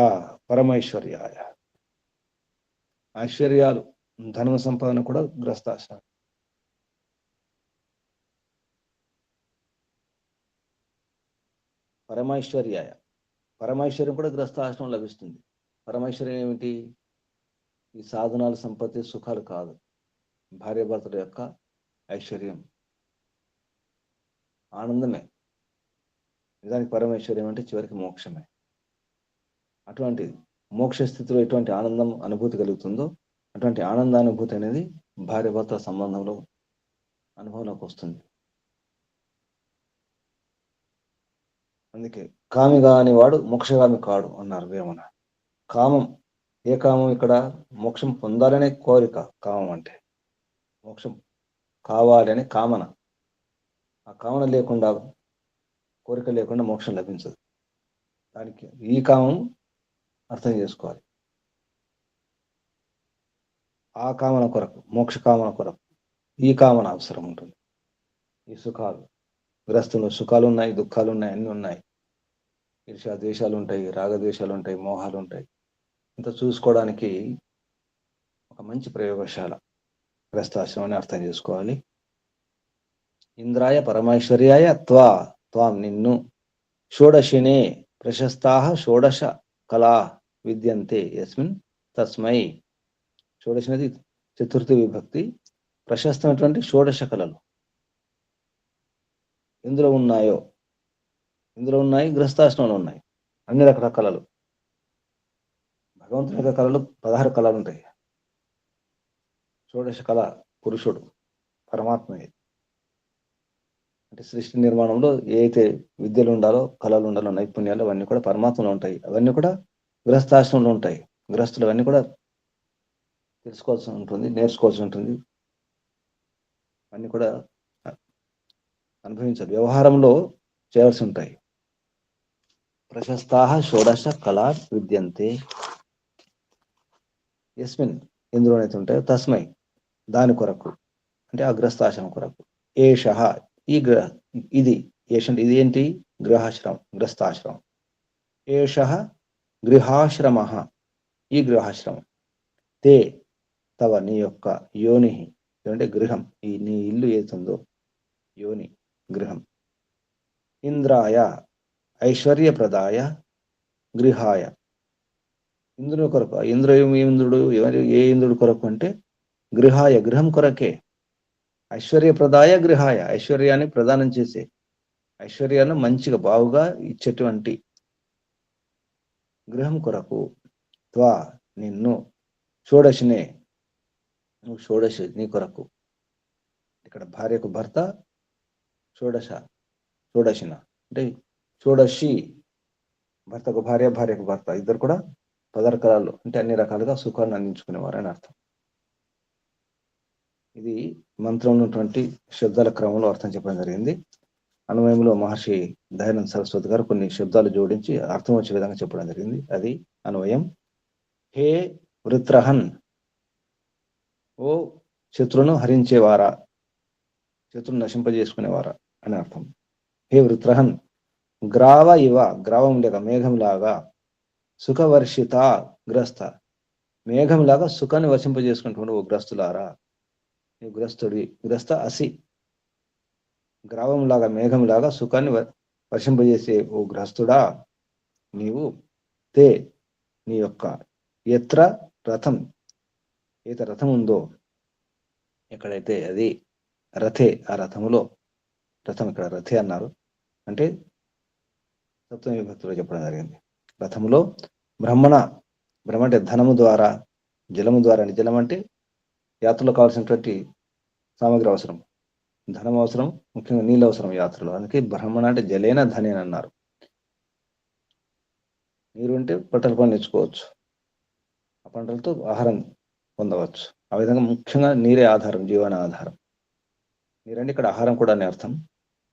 పరమైశ్వర్యాయ, ఐశ్వర్యాలు ధర్మ సంపాదన కూడా గ్రస్తాశ్రమం. పరమైశ్వర్యాయ, పరమైశ్వర్యం కూడా గ్రస్తాశ్రమం లభిస్తుంది. పరమైశ్వర్యం ఏమిటి? ఈ సాధనాలు, సంపత్తి, సుఖాలు కాదు, భార్యాభర్తల యొక్క ఐశ్వర్యం, ఆనందమే. నిజానికి పరమైశ్వర్యం అంటే చివరికి మోక్షమే. అటువంటి మోక్ష స్థితిలో ఎటువంటి ఆనందం అనుభూతి కలుగుతుందో అటువంటి ఆనందానుభూతి అనేది భార్యాభర్తల సంబంధంలో అనుభవంలోకి వస్తుంది. అందుకే కామి కాని వాడు మోక్షగామి కాడు అన్నారు వేమన. కామం, ఏ కామం? ఇక్కడ మోక్షం పొందాలనే కోరిక కామం అంటే, మోక్షం కావాలనే కామన. ఆ కామన లేకుండా, కోరిక లేకుండా మోక్షం లభించదు. దానికి ఈ కామం అర్థం చేసుకోవాలి. ఆ కామన కొరకు, మోక్ష కామన కొరకు ఈ కామన అవసరం ఉంటుంది. ఈ సుఖాలు, గ్రస్తులు సుఖాలు ఉన్నాయి, దుఃఖాలు ఉన్నాయి, అన్నీ ఉన్నాయి. ఈర్ష్య ద్వేషాలు ఉంటాయి, రాగద్వేషాలు ఉంటాయి, మోహాలు ఉంటాయి. ఇంత చూసుకోవడానికి ఒక మంచి ప్రయోగశాల గ్రస్తాశ్రమం అని అర్థం చేసుకోవాలి. ఇంద్రాయ పరమైశ్వర్యాయ త్వాం నిన్ను, షోడశినే ప్రశస్తాః షోడశ కళా విద్యంతే యస్మిన్ తస్మై. షోడశ అనేది చతుర్థి విభక్తి. ప్రశస్తమైనటువంటి షోడశ కళలు ఎందులో ఉన్నాయో, ఇందులో ఉన్నాయి, గృహస్థాశ్రమంలో ఉన్నాయి. అన్ని రకాల కళలు. భగవంతుని యొక్క కళలు 16 కళలు ఉంటాయి. షోడశ కళ పురుషుడు, పరమాత్మ. అంటే సృష్టి నిర్మాణంలో ఏ అయితే విద్యలు ఉండాలో, కళలు ఉండాలో, నైపుణ్యాలు అవన్నీ కూడా పరమాత్మలో ఉంటాయి. అవన్నీ కూడా గృహస్థాశ్రమంలో ఉంటాయి. గృహస్థులు అవన్నీ కూడా తెలుసుకోవాల్సి ఉంటుంది, నేర్చుకోవాల్సి ఉంటుంది. అన్నీ కూడా అనుభవించాలి, వ్యవహారంలో చేయాల్సి ఉంటాయి. ప్రశస్తాః షోడశ కళా విద్యంతే యస్మిన్, ఎందులోనైతే ఉంటాయో, తస్మై దాని కొరకు, అంటే ఆ గృహస్థాశ్రమం కొరకు. ఏషః ఇది, ఏష అంటే ఇది ఏంటి? గృహాశ్రమం, గృహస్థాశ్రమం. ఏషః గృహాశ్రమః, ఈ గృహాశ్రమం. తే తవ, నీ యొక్క, యోని అంటే గృహం, ఈ నీ ఇల్లు ఏతుందో యోని గృహం. ఇంద్రాయ ఐశ్వర్యప్రదాయ గృహాయ, ఇంద్రుని కొరకు. ఇంద్రుడు ఏ ఇంద్రుడు కొరకు అంటే గృహాయ, గృహం కొరకే. ఐశ్వర్యప్రదాయ గృహాయ, ఐశ్వర్యాన్ని ప్రదానం చేసే, ఐశ్వర్యాన్ని మంచిగా బాగుగా ఇచ్చేటువంటి గృహం కొరకు. త్వా నిన్ను, షోడశినే నువ్వు, షోడశి నీ కొరకు. ఇక్కడ భార్యకు భర్త, షోడశిన అంటే షోడశి, భర్తకు భార్య, భార్యకు భర్త, ఇద్దరు కూడా 16 కళలు అంటే అన్ని రకాలుగా సుఖాన్ని అందించుకునేవారు అని అర్థం. ఇది మంత్రం ఉన్నటువంటి శబ్దాల క్రమంలో అర్థం చెప్పడం జరిగింది. అన్వయంలో మహర్షి దయానంద సరస్వతి గారు కొన్ని శబ్దాలు జోడించి అర్థం వచ్చే విధంగా చెప్పడం జరిగింది. అది అన్వయం. హే వృత్రహన్, ఓ శత్రువును హరించేవారా, శత్రువును నశింపజేసుకునేవారా అని అర్థం. హే వృత్రహన్, గ్రావ ఇవ, గ్రావం లేక మేఘంలాగా, సుఖవర్షిత గ్రస్త, మేఘంలాగా సుఖాన్ని వర్షింపజేసుకుంటున్న ఓ గ్రస్తులారా, నీ గ్రస్తుడి, గ్రస్త అసి, గ్రావంలాగా మేఘంలాగా సుఖాన్ని వర్షింపజేసే ఓ గ్రస్తుడా నీవు. తే నీ యొక్క, ఎత్ర రథం, ఏత రథం ఉందో, ఎక్కడైతే అది, రథే ఆ రథములో, రథం ఇక్కడ రథే అన్నారు అంటే సప్తమి విభక్తిలో చెప్పడం జరిగింది. రథములో బ్రహ్మణ, బ్రహ్మ అంటే ధనము ద్వారా, జలము ద్వారా. జలం అంటే యాత్రలో కావాల్సినటువంటి సామగ్రి అవసరం, ధనం అవసరం, ముఖ్యంగా నీళ్ళు అవసరం యాత్రలో. అందుకే బ్రహ్మణ అంటే జలేన ధనేన అన్నారు. నీరు ఉంటే పంటలు పండించుకోవచ్చు, ఆ పంటలతో ఆహారం పొందవచ్చు. ఆ విధంగా ముఖ్యంగా నీరే ఆధారం, జీవన ఆధారం. నీరంటే ఇక్కడ ఆహారం కూడా అనే అర్థం.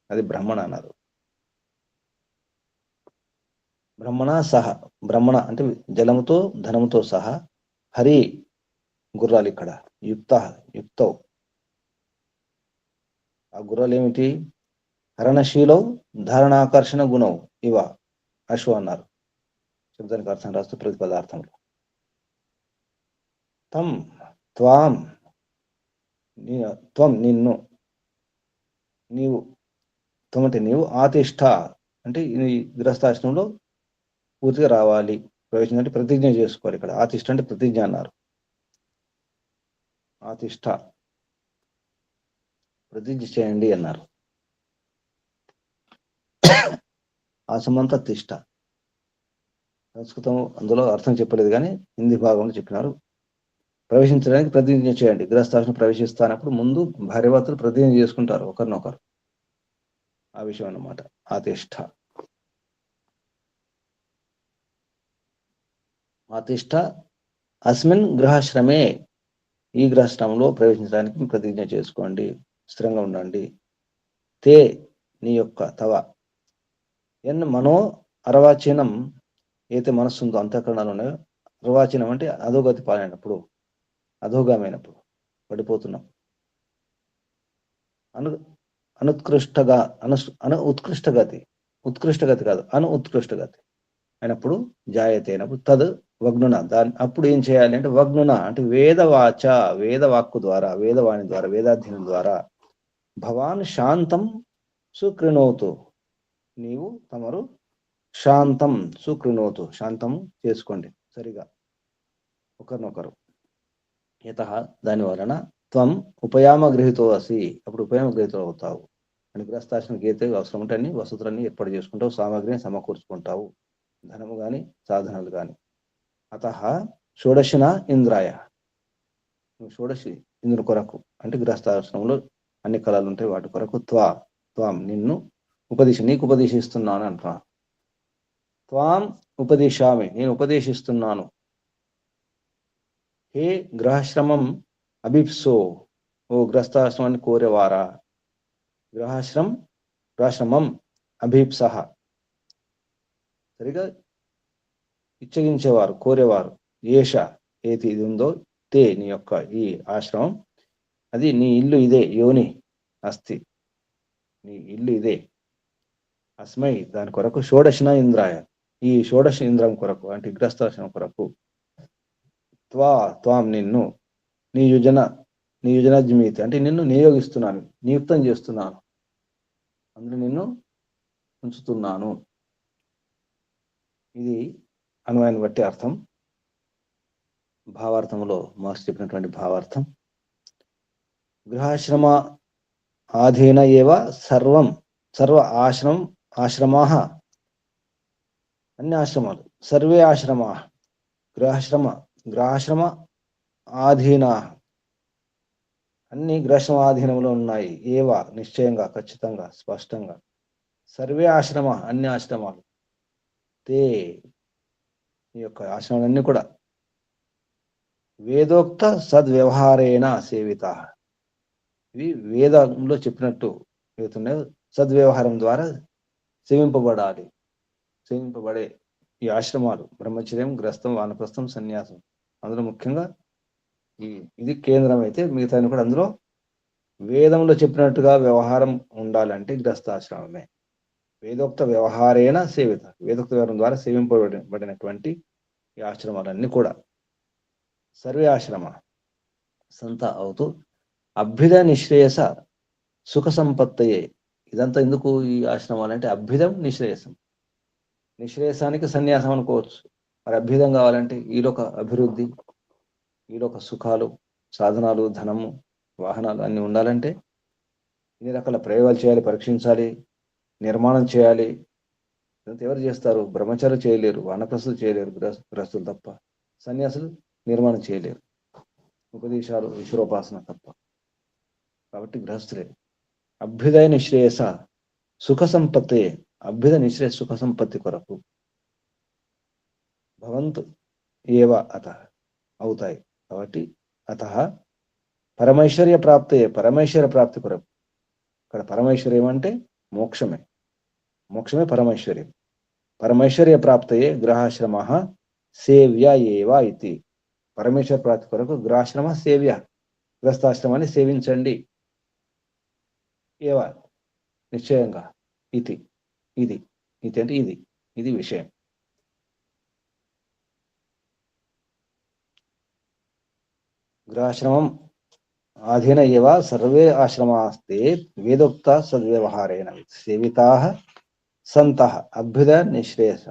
అది బ్రహ్మణ అన్నారు. బ్రహ్మణ సహ, బ్రహ్మణ అంటే జలముతో, ధనముతో సహా. హరి గుర్రాలు ఇక్కడ, యుక్తౌ, ఆ గుర్రాలు ఏమిటి? హరణశీలౌ ధారణాకర్షణ గుణౌ ఇవ అశ్వ అన్నారు. శబ్దానికి అర్థం రాస్తూ ప్రతి పదార్థంలో. తం త్వాం, త్వం నిన్ను, నీవు, త్వం అంటే నీవు, ఆతిష్ఠ అంటే ఈ గృహస్థాశ్రమంలో పూర్తిగా రావాలి, ప్రవేశం అంటే ప్రతిజ్ఞ చేసుకోవాలి. ఇక్కడ ఆతిష్ఠ అంటే ప్రతిజ్ఞ అన్నారు. ఆతిష్ఠ ప్రతిజ్ఞ చేయండి అన్నారు. ఆసమంత తిష్ట, సంస్కృతం అందులో అర్థం చెప్పలేదు కానీ హిందీ భాగంలో చెప్పినారు. ప్రవేశించడానికి ప్రతిజ్ఞ చేయండి. గృహస్థాశ్రమం ప్రవేశిస్తానప్పుడు ముందు భార్యాభర్తలు ప్రతిజ్ఞ చేసుకుంటారు ఒకరినొకరు. ఆ విషయం అన్నమాట ఆతిష్ఠ. ఆతిష్ఠ అస్మిన్ గృహాశ్రమే, ఈ గృహాశ్రమంలో ప్రవేశించడానికి ప్రతిజ్ఞ చేసుకోండి, స్థిరంగా ఉండండి. తే నీ యొక్క, తవ ఎన్ మనో అర్వాచీనం, అయితే మనస్సు ఉందో అంతఃకరణాలు ఉన్నాయో, అర్వాచీనం అంటే అధోగతి పాలైనప్పుడు, అధోగామైనప్పుడు, పడిపోతున్నాం. అనుత్కృష్టగా, ఉత్కృష్టగతి, ఉత్కృష్టగతి కాదు, ఉత్కృష్టగతి అయినప్పుడు, జాయతే అయినప్పుడు, తద్ వగ్నున, దాని అప్పుడు ఏం చేయాలి అంటే, వగ్నున అంటే వేదవాచ, వేదవాక్కు ద్వారా, వేదవాణి ద్వారా, వేదాధ్యయనం ద్వారా, భవాన్ శాంతం సుకృణోతు, నీవు తమరు శాంతం సుకృణోతు, శాంతం చేసుకోండి సరిగా ఒకరినొకరు. యత దాని వలన త్వం ఉపయామ గృహీతో అసి, అప్పుడు ఉపయామ గృహీతో అవుతావు. అని గృహస్థాశ్రమ గీత అవసరం ఉంటే అన్ని వసతులన్నీ ఏర్పాటు చేసుకుంటావు, సామాగ్రిని సమకూర్చుకుంటావు, ధనము గాని సాధనాలు గాని. అత షోడశిన ఇంద్రాయ, నువ్వు షోడశి ఇంద్రుని కొరకు, అంటే గృహస్థాశ్రమంలో అన్ని కళలు ఉంటాయి, వాటి కొరకు త్వాం నిన్ను నీకు ఉపదేశిస్తున్నాను అంటున్నా. త్వాం ఉపదేశామి, నేను ఉపదేశిస్తున్నాను. హే గృహాశ్రమం అభిప్సో, ఓ గృహస్థాశ్రమాన్ని కోరేవారా. గృహాశ్రమం అభీప్స, సరిగా ఇచ్చగించేవారు, కోరేవారు. ఏష ఏతి ఇది ఉందో, తే నీ యొక్క ఈ ఆశ్రమం, అది నీ ఇల్లు ఇదే, యోని అస్తి నీ ఇల్లు ఇదే. అస్మై దాని కొరకు, షోడశిన ఇంద్రాయ ఈ షోడశ ఇంద్రం కొరకు, అంటే గృహస్థాశ్రమం కొరకు. త్వాం నిన్ను, నీ యుజనజ్మీతి అంటే నిన్ను నియోగిస్తున్నాను, నియుక్తం చేస్తున్నాను, అందులో నిన్ను ఉంచుతున్నాను. ఇది అన్వయాన్ని బట్టి అర్థం. భావార్థంలో మాస్టర్ చెప్పినటువంటి భావార్థం, గృహాశ్రమ ఆధీన ఏవ సర్వ ఆశ్రమా, అన్ని ఆశ్రమాలు, సర్వే ఆశ్రమా, గృహాశ్రమ ఆధీనా, అన్ని గృహాశ్రమ ఆధీనంలో ఉన్నాయి. ఏవ నిశ్చయంగా, ఖచ్చితంగా, స్పష్టంగా. సర్వే ఆశ్రమ అన్ని ఆశ్రమాలు. తే ఈ యొక్క ఆశ్రమాలన్నీ కూడా వేదోక్త సద్వ్యవహారేణ సేవిత, ఇవి వేదంలో చెప్పినట్టు ఏవైతున్నాయో సద్వ్యవహారం ద్వారా సేవింపబడే ఈ ఆశ్రమాలు, బ్రహ్మచర్యం, గ్రస్తం, వానప్రస్థం, సన్యాసం, అందులో ముఖ్యంగా ఇది కేంద్రం అయితే మిగతా కూడా అందులో వేదంలో చెప్పినట్టుగా వ్యవహారం ఉండాలంటే గ్రస్తాశ్రమమే. వేదోక్త వ్యవహారేణ సేవిత, వేదోక్త వ్యవహారం ద్వారా సేవింపబడినటువంటి ఈ ఆశ్రమాలన్నీ కూడా సర్వే ఆశ్రమ సంత అవుతూ అభ్యుద నిశ్రేయస సుఖ సంపత్తయే. ఇదంతా ఎందుకు ఈ ఆశ్రమాలు అంటే అభ్యుదం నిశ్రేయసం. నిశ్రేయసానికి సన్యాసం అనుకోవచ్చు, మరి అభ్యుదం కావాలంటే ఈలోక అభివృద్ధి, ఈలోక సుఖాలు, సాధనాలు, ధనము, వాహనాలు అన్ని ఉండాలంటే ఇన్ని రకాల ప్రయోగాలు చేయాలి, పరీక్షించాలి, నిర్మాణం చేయాలి. ఇదంతా ఎవరు చేస్తారు? బ్రహ్మచారులు చేయలేరు, వానప్రస్థులు చేయలేరు, గృహస్థులు తప్ప. సన్యాసులు నిర్మాణం చేయలేరు, ఉపదేశాలు, ఈశ్వరోపాసన తప్ప. కాబట్టి గృహస్థులే. అభ్యుదయ నిశ్రేయస సుఖ సంపత్తి, అభ్యుద నిశ్రేయస సుఖ సంపత్తి కొరకు భవంతు ఏవ అత అవుతాయి. కాబట్టి అత పరమైశ్వర్య ప్రాప్తి కొరకు. ఇక్కడ పరమైశ్వర్యం అంటే మోక్షమే పరమైశ్వర్యం. పరమైశ్వర్య ప్రాప్తయే గృహాశ్రమ సేవ్య ఏవ ఇది. పరమేశ్వర ప్రాప్తి కొరకు గృహాశ్రమ సేవ్య, గృహస్థాశ్రమాన్ని సేవించండి. ఏవ నిశ్చయంగా, ఇది అంటే ఇది విషయం. గృహాశ్రమం ఆధీన ఏవ సర్వే ఆశ్రమాస్తే వేదోక్త సద్వ్యవహారేణ సేవితాః సంతః అభ్యుద నిశ్రేయస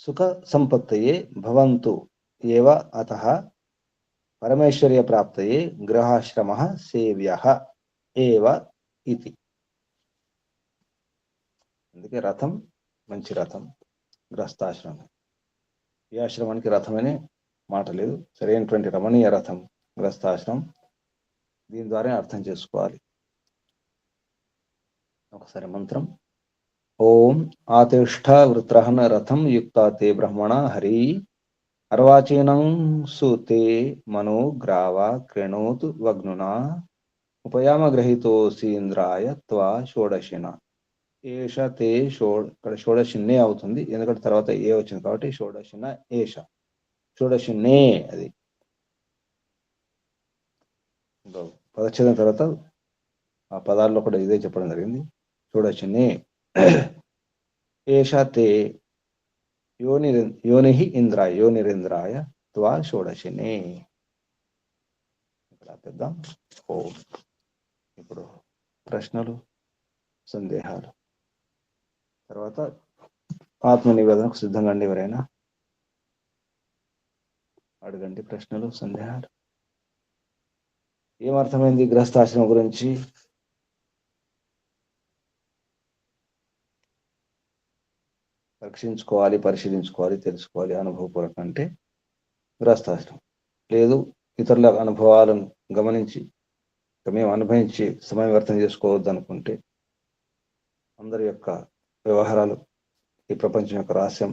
సుఖ సంపత్తయే భవంతు ఏవ అతః పరమైశ్వర్య ప్రాప్తయే గృహాశ్రమః సేవ్యః ఏవ ఇతి. అందుకే రథం, మంచి రథం గృహస్థాశ్రమం. ఈ ఆశ్రమానికి రథమనే మాట లేదు, సరైనటువంటి రమణీయ రథం గృహస్థాశ్రమం. దీని ద్వారా అర్థం చేసుకోవాలి. ఒకసారి మంత్రం. ఓం ఆతిష్ఠ వృత్రహణ రథం యుక్తా తే బ్రహ్మణ హరి అర్వాచీనం సుతే మనో గ్రావ క్రణోతు వగ్నునా ఉపయామ గ్రహీతోసీంద్రాయ త్వా షోడశిన. ఏష తే ఇక్కడ షోడశిన్నే అవుతుంది, ఎందుకంటే తర్వాత ఏ వచ్చింది కాబట్టి షోడశిన ఏష, షోడశిన్నే. అది పదచ్ఛేదం తర్వాత ఆ పదాల్లో కూడా ఇదే చెప్పడం జరిగింది. షోడశిన్నే ఏష తే యోని ఇంద్రాయ, యోనిరింద్రాయ త్వా షోడశినే. ఇక్కడ పెద్దాం. ఓ ఇప్పుడు ప్రశ్నలు, సందేహాలు, తర్వాత ఆత్మ నివేదనకు సిద్ధంగా అండి. ఎవరైనా అడగండి, ప్రశ్నలు, సందేహాలు. ఏమర్థమైంది గృహస్థాశ్రమం గురించి? పరీక్షించుకోవాలి, పరిశీలించుకోవాలి, తెలుసుకోవాలి. అనుభవపూర్వకం అంటే గృహస్థాశ్రమం. లేదు, ఇతరుల అనుభవాలను గమనించి మేము అనుభవించి సమయం వ్యర్థం చేసుకోవద్దు అనుకుంటే, అందరి యొక్క వ్యవహారాలు ఈ ప్రపంచం యొక్క రహస్యం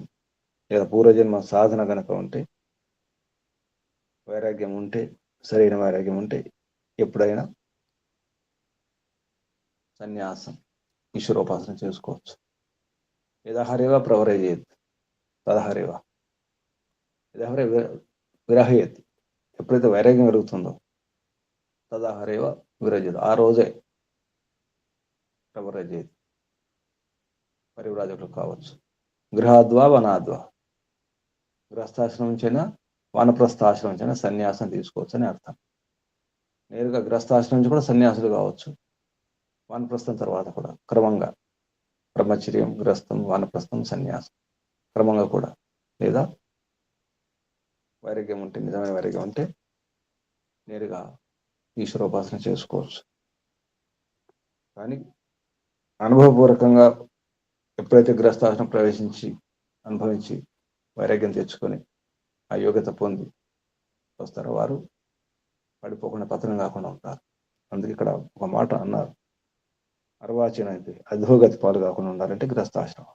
లేదా పూర్వజన్మ సాధన కనుక ఉంటే, వైరాగ్యం ఉంటే, సరైన వైరాగ్యం ఉంటే ఎప్పుడైనా సన్యాసం, ఈశ్వరోపాసన చేసుకోవచ్చు. యదహరేవ ప్రవరయేత్ తదహరేవ యదహరే విరహయేత్. ఎప్పుడైతే వైరాగ్యం కలుగుతుందో తదహరేవ విరజేత్, ఆ రోజే ప్రవరజేత్, పరివ్రాజకులు కావచ్చు. గృహాద్వా వనాద్వా, గృహస్థాశ్రమం నుంచైనా వానప్రస్థాశ్రమం నుంచైనా సన్యాసం తీసుకోవచ్చు అని అర్థం. నేరుగా గృహస్థాశ్రమం నుంచి కూడా సన్యాసులు కావచ్చు. వానప్రస్థం తర్వాత కూడా క్రమంగా బ్రహ్మచర్యం, గృహస్థం, వానప్రస్థం, సన్యాసం క్రమంగా కూడా. లేదా వైరాగ్యం ఉంటే, నిజమైన వైరాగ్యం ఉంటే నేరుగా ఈశ్వరోపాసన చేసుకోవచ్చు. కానీ అనుభవపూర్వకంగా ఎప్పుడైతే గృహస్థాశ్రమం ప్రవేశించి అనుభవించి వైరాగ్యం తెచ్చుకొని ఆ యోగ్యత పొంది వస్తారో వారు పడిపోకుండా, పతనం కాకుండా ఉంటారు. అందుకే ఇక్కడ ఒక మాట అన్నారు, అర్వాచీన అయితే అధోగతి పాలు కాకుండా ఉండాలంటే గృహస్థాశ్రమం.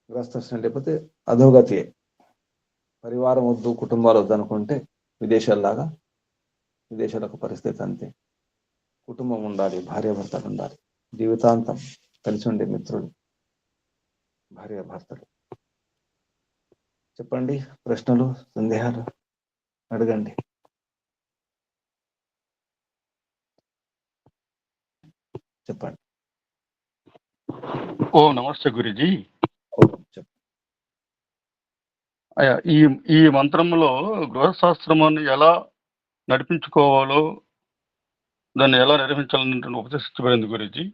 గృహస్థాశ్రమం లేకపోతే అధోగతియే. పరివారం వద్దు, కుటుంబాలు వద్దు అనుకుంటే విదేశాల్లాగా, విదేశాలకు పరిస్థితి అంతే. కుటుంబం ఉండాలి, భార్యాభర్తలు ఉండాలి, జీవితాంతం కలిసి ఉండే మిత్రులు, భార్యాభర్తలు. చెప్పండి, ప్రశ్నలు, సందేహాలు అడగండి. చెప్పండి. ఓ నమస్తే గురుజీ. చెప్పండి. అయ్యా, ఈ మంత్రంలో గృహశాస్త్రమాన్ని ఎలా నడిపించుకోవాలో, దాన్ని ఎలా నిర్వహించాలని ఉపదేశించబడింది గురుజీ.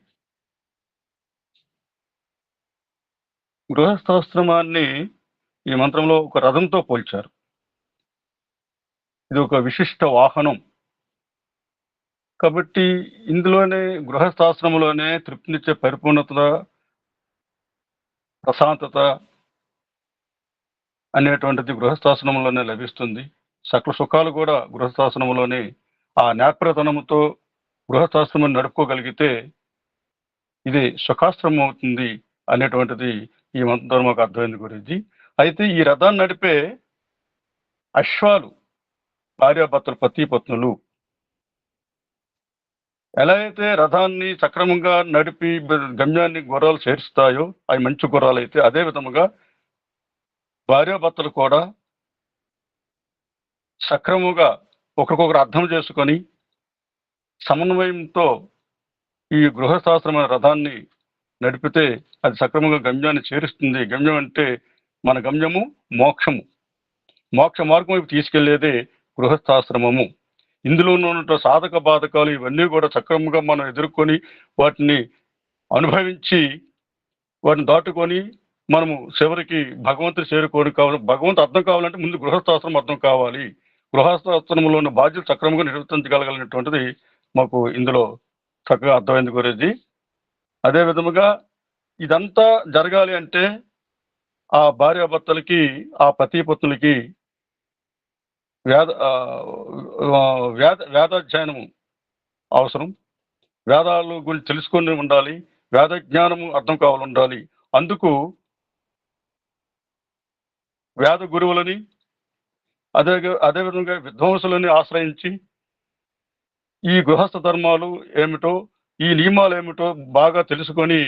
గృహస్థాశ్రమాన్ని ఈ మంత్రంలో ఒక రథంతో పోల్చారు. ఇది ఒక విశిష్ట వాహనం కాబట్టి ఇందులోనే గృహస్థాశ్రమంలోనే తృప్తినిచ్చే పరిపూర్ణత, ప్రశాంతత అనేటువంటిది గృహస్థాశ్రమంలోనే లభిస్తుంది. సకల సుఖాలు కూడా గృహస్థాశ్రమంలోనే. ఆ నేత్రతనముతో గృహస్థాశ్రమం నడుపుకోగలిగితే ఇది సుఖాశ్రమం అవుతుంది అనేటువంటిది ఈ మంత్రం మాకు అర్థమైంది గురించి. అయితే ఈ రథాన్ని నడిపే అశ్వాలు భార్యాభర్తలు, పత్నులు ఎలా అయితే రథాన్ని సక్రమంగా నడిపి గమ్యాన్ని గుర్రాలు చేరుస్తాయో, అవి మంచి గుర్రాలు అయితే, అదే విధముగా భార్యాభర్తలు కూడా సక్రమంగా ఒకరికొకరు అర్థం చేసుకొని సమన్వయంతో ఈ గృహశాస్త్రమైన రథాన్ని నడిపితే అది సక్రమంగా గమ్యాన్ని చేరుస్తుంది. గమ్యం అంటే మన గమ్యము మోక్షము. మోక్ష మార్గం వైపు తీసుకెళ్లేదే గృహస్థాశ్రమము. ఇందులో ఉన్న సాధక బాధకాలు ఇవన్నీ కూడా సక్రమంగా మనం ఎదుర్కొని వాటిని అనుభవించి వాటిని దాటుకొని మనము చివరికి భగవంతుడు చేరుకోని కావాలి. భగవంతుడు అర్థం కావాలంటే ముందు గృహస్థాశ్రమం అర్థం కావాలి. గృహస్థాశ్రమంలో ఉన్న బాధ్యత సక్రమంగా నిర్వర్తించగలగాలనేటువంటిది మాకు ఇందులో చక్కగా అర్థమైంది గురూజీ. అదే విధముగా ఇదంతా జరగాలి అంటే ఆ భార్యాభర్తలకి, ఆ పత్నులకి వేదాధ్యయనము అవసరం. వేదాల గురించి తెలుసుకొని ఉండాలి. వేద జ్ఞానము అర్థం కావాలి ఉండాలి. అందుకు వేద గురువులని, అదేవిధంగా విద్వాంసులని ఆశ్రయించి ఈ గృహస్థ ధర్మాలు ఏమిటో, ఈ నియమాలు ఏమిటో బాగా తెలుసుకొని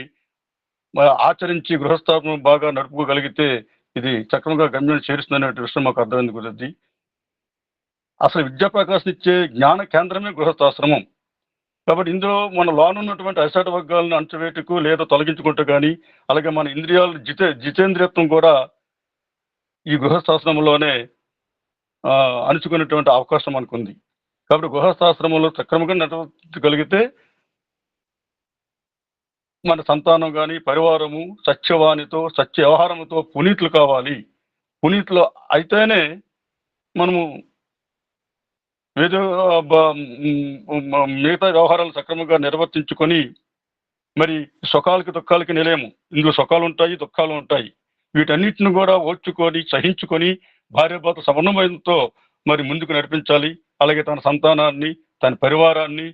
ఆచరించి గృహస్థాపనం బాగా నడుపుకోగలిగితే ఇది చక్రంగా గమ్యం చేరుస్తుందనే విషయం మాకు అర్థమైంది గురించి. అసలు విద్యా ప్రకాశం ఇచ్చే జ్ఞాన కేంద్రమే గృహస్థాశ్రమం. కాబట్టి ఇందులో మన లోనున్నటువంటి అసట వర్గాలను అంచవేటుకు లేదా తొలగించుకుంటూ కానీ, అలాగే మన ఇంద్రియాలు జితేంద్రియత్వం కూడా ఈ గృహస్థాశ్రమంలోనే అణుచుకునేటువంటి అవకాశం మనకుంది. కాబట్టి గృహస్థాశ్రమంలో సక్రమంగా నడవగలిగితే మన సంతానం కానీ పరివారము సత్యవాణితో సత్య వ్యవహారముతో పునీతులు కావాలి. పునీతులు అయితేనే మనము ఏదో మిగతా వ్యవహారాలు సక్రమంగా నిర్వర్తించుకొని మరి సుఖాలకి దుఃఖాలకి నిలేము. ఇందులో సుఖాలు ఉంటాయి, దుఃఖాలు ఉంటాయి. వీటన్నిటిని కూడా ఓర్చుకొని సహించుకొని భార్యాభర్త సమన్వయంతో మరి ముందుకు నడిపించాలి. అలాగే తన సంతానాన్ని, తన పరివారాన్ని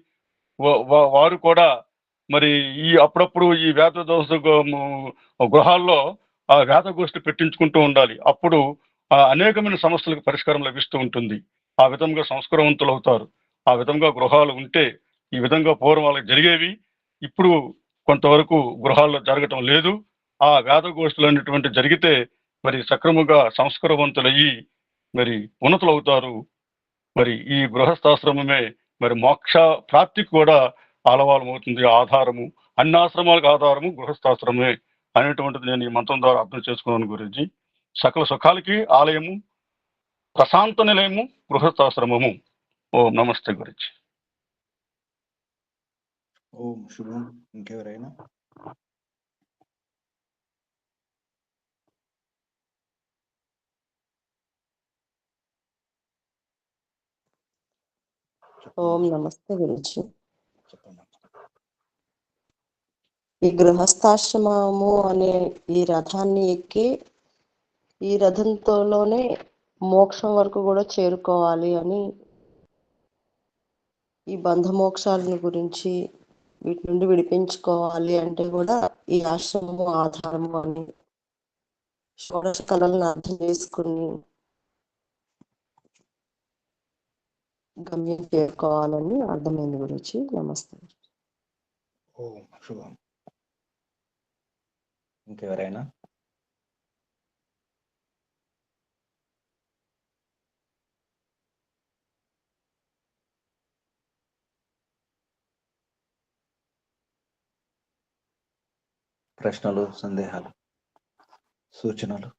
వారు కూడా మరి అప్పుడప్పుడు ఈ వేద దోష గృహాల్లో ఆ వేద గోష్ఠి పెట్టించుకుంటూ ఉండాలి. అప్పుడు అనేకమైన సమస్యలకు పరిష్కారం లభిస్తూ ఉంటుంది. ఆ విధంగా సంస్కారవంతులు అవుతారు. ఆ విధంగా గృహాలు ఉంటే ఈ విధంగా పూర్వం వాళ్ళకి జరిగేవి. ఇప్పుడు కొంతవరకు గృహాల్లో జరగటం లేదు. ఆ వేద గోష్ఠులు అనేటువంటి జరిగితే మరి సక్రమంగా సంస్కారవంతులయ్యి మరి ఉన్నతులు అవుతారు. మరి ఈ గృహస్థాశ్రమమే మరి మోక్ష ప్రాప్తికి కూడా ఆలవాలం అవుతుంది. ఆధారము, అన్ని ఆశ్రమాలకు ఆధారము గృహస్థాశ్రమే అనేటువంటిది నేను ఈ మంత్రం ద్వారా అర్థం చేసుకున్నాను గురించి. సకల సుఖాలకి ఆలయము, ప్రశాంత నిలయము గృహస్థాశ్రమము. ఓం నమస్తే గురించి. ఓం శుభం. ఇంకెవరైనా? ఓం నమస్తే గురించి. చెప్పండి. ఈ గృహస్థాశ్రమము అనే ఈ రథాన్ని ఎక్కి ఈ రథంతోనే మోక్షం వరకు కూడా చేరుకోవాలి అని, ఈ బంధమోక్షాలను గురించి వీటి నుండి విడిపించుకోవాలి అంటే కూడా ఈ ఆశ్రమము ఆధారము అని షోడశ కళలను అర్థం చేసుకుని గమ్యం చేరుకోవాలని అర్థమైంది గురించి. నమస్తే. ఓం శుభం. ఇంకెవరైనా? ప్రశ్నలు, సందేహాలు, సూచనలు?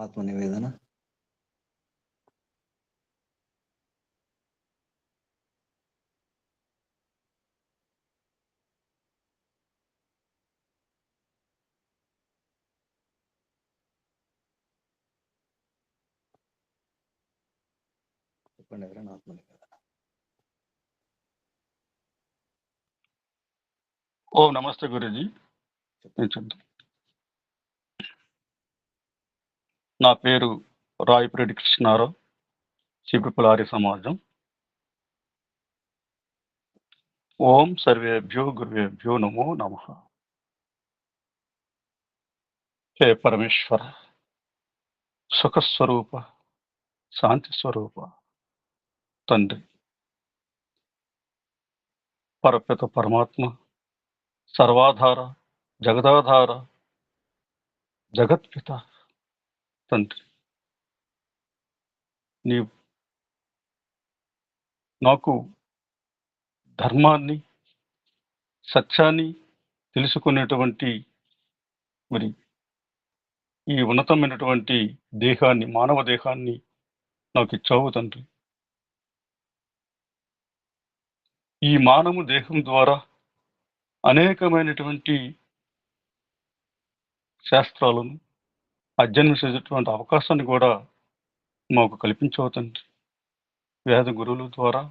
ఆత్మ నివేదన. చెప్పండి ఎవరైనా ఆత్మ నివేదన. ఓం నమస్తే గురుజీ. నా పేరు రాయపురెడ్డి కృష్ణారావు, చీపురుపల్లి ఆర్య సమాజం. ఓం సర్వేభ్యో గురువేభ్యో నమో నమః. హే పరమేశ్వర, సుఖస్వరూప, శాంతి స్వరూప తండ్రి, పరపిత పరమాత్మ, సర్వాధార, జగదాధార, జగత్పిత తండ్రి, నీవు నాకు ధర్మాన్ని, సత్యాన్ని తెలుసుకునేటువంటి మరి ఈ ఉన్నతమైనటువంటి దేహాన్ని, మానవ దేహాన్ని నాకు ఇచ్చావు తండ్రి. ఈ మానవ దేహం ద్వారా అనేకమైనటువంటి శాస్త్రాలను అధ్యయనం చేసేటువంటి అవకాశాన్ని కూడా మాకు కల్పించవు తండ్రి. వేద గురువుల ద్వారా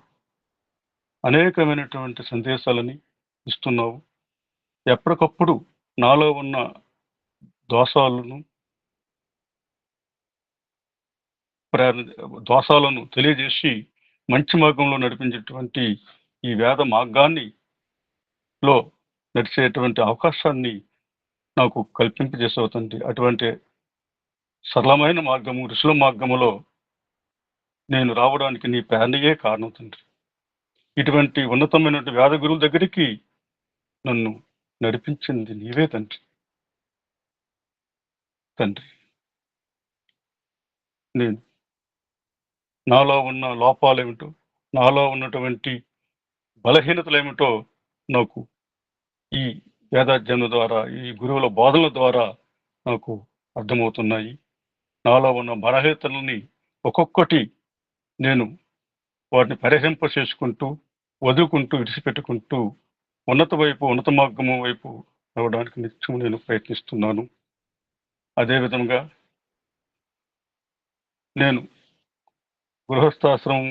అనేకమైనటువంటి సందేశాలని ఇస్తున్నావు. ఎప్పటికప్పుడు నాలో ఉన్న దోషాలను తెలియజేసి మంచి మార్గంలో నడిపించేటువంటి ఈ వేద మార్గాన్ని లో నడిచేటువంటి అవకాశాన్ని నాకు కల్పింపజేసావు తండ్రి. అటువంటి సరళమైన మార్గము, ఋషుల మార్గములో నేను రావడానికి నీ ప్రేరణయే కారణం తండ్రి. ఇటువంటి ఉన్నతమైనటువంటి వేద గురువుల దగ్గరికి నన్ను నడిపించింది నీవే తండ్రి. నేను నాలో ఉన్న లోపాలేమిటో, నాలో ఉన్నటువంటి బలహీనతలేమిటో నాకు ఈ వేదాధ్యయనం ద్వారా, ఈ గురువుల బోధనల ద్వారా నాకు అర్థమవుతున్నాయి. నాలో ఉన్న బలహీనతలని ఒక్కొక్కటి నేను వాటిని పరిహరింప చేసుకుంటూ, వదులుకుంటూ, విడిచిపెట్టుకుంటూ ఉన్నత మార్గము వైపు రావడానికి నిత్యం నేను ప్రయత్నిస్తున్నాను. అదేవిధంగా నేను గృహస్థాశ్రమం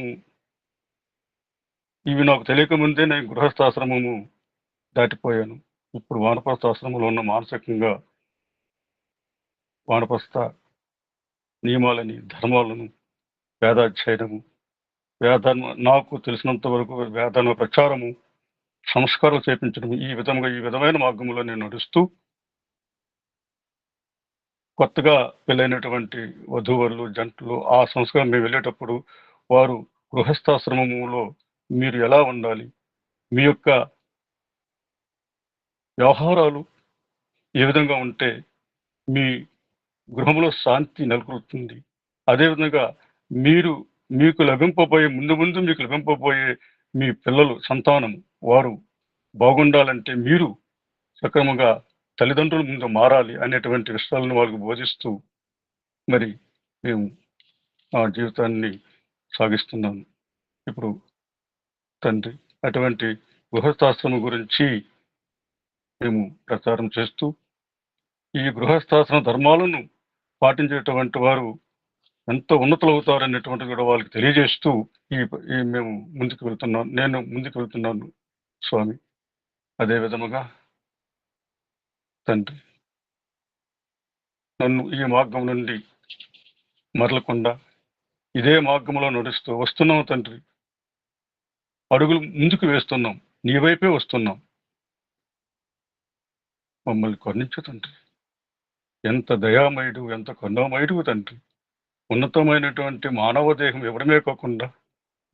ఇవి నాకు తెలియకముందే నేను గృహస్థాశ్రమము దాటిపోయాను. ఇప్పుడు వానప్రస్థాశ్రమంలో ఉన్న మానసికంగా వానప్రస్థ నియమాలని, ధర్మాలను, వేదాధ్యయనము, నాకు తెలిసినంత వరకు వేదాల ప్రచారము, సంస్కారం చేపించడం, ఈ విధమైన మార్గంలో నేను నడుస్తూ కొత్తగా పెళ్ళైనటువంటి వధూవరులు, జంటలు ఆ సంస్కారం మేము వెళ్ళేటప్పుడు వారు గృహస్థాశ్రమములో మీరు ఎలా ఉండాలి, మీ యొక్క వ్యవహారాలు ఏ విధంగా ఉంటే మీ గృహంలో శాంతి నెలకొల్పుతుంది, అదేవిధంగా మీకు లభింపబోయే మీకు లభింపబోయే మీ పిల్లలు, సంతానం వారు బాగుండాలంటే మీరు సక్రమంగా తల్లిదండ్రుల ముందు మారాలి అనేటువంటి విషయాలను వాళ్ళకు బోధిస్తూ మరి మేము ఆ జీవితాన్ని సాగిస్తున్నాము. ఇప్పుడు తండ్రి అటువంటి గృహస్థాశ్రమం గురించి మేము ప్రచారం చేస్తూ ఈ గృహస్థాశ్రమ ధర్మాలను పాటించేటువంటి వారు ఎంతో ఉన్నతులు అవుతారనేటువంటిది కూడా వాళ్ళకి తెలియజేస్తూ మేము నేను ముందుకు వెళ్తున్నాను స్వామి. అదే విధముగా తండ్రి నన్ను ఈ మార్గం నుండి మరలకుండా ఇదే మార్గంలో నడుస్తూ వస్తున్నాం తండ్రి. అడుగులు ముందుకు వేస్తున్నాం, నీ వైపే వస్తున్నాం. మమ్మల్ని కరుణించు తండ్రి. ఎంత దయామయుడు, ఎంత కరుణామయుడు తండ్రి. ఉన్నతమైనటువంటి మానవ దేహం ఎవడమే కాకుండా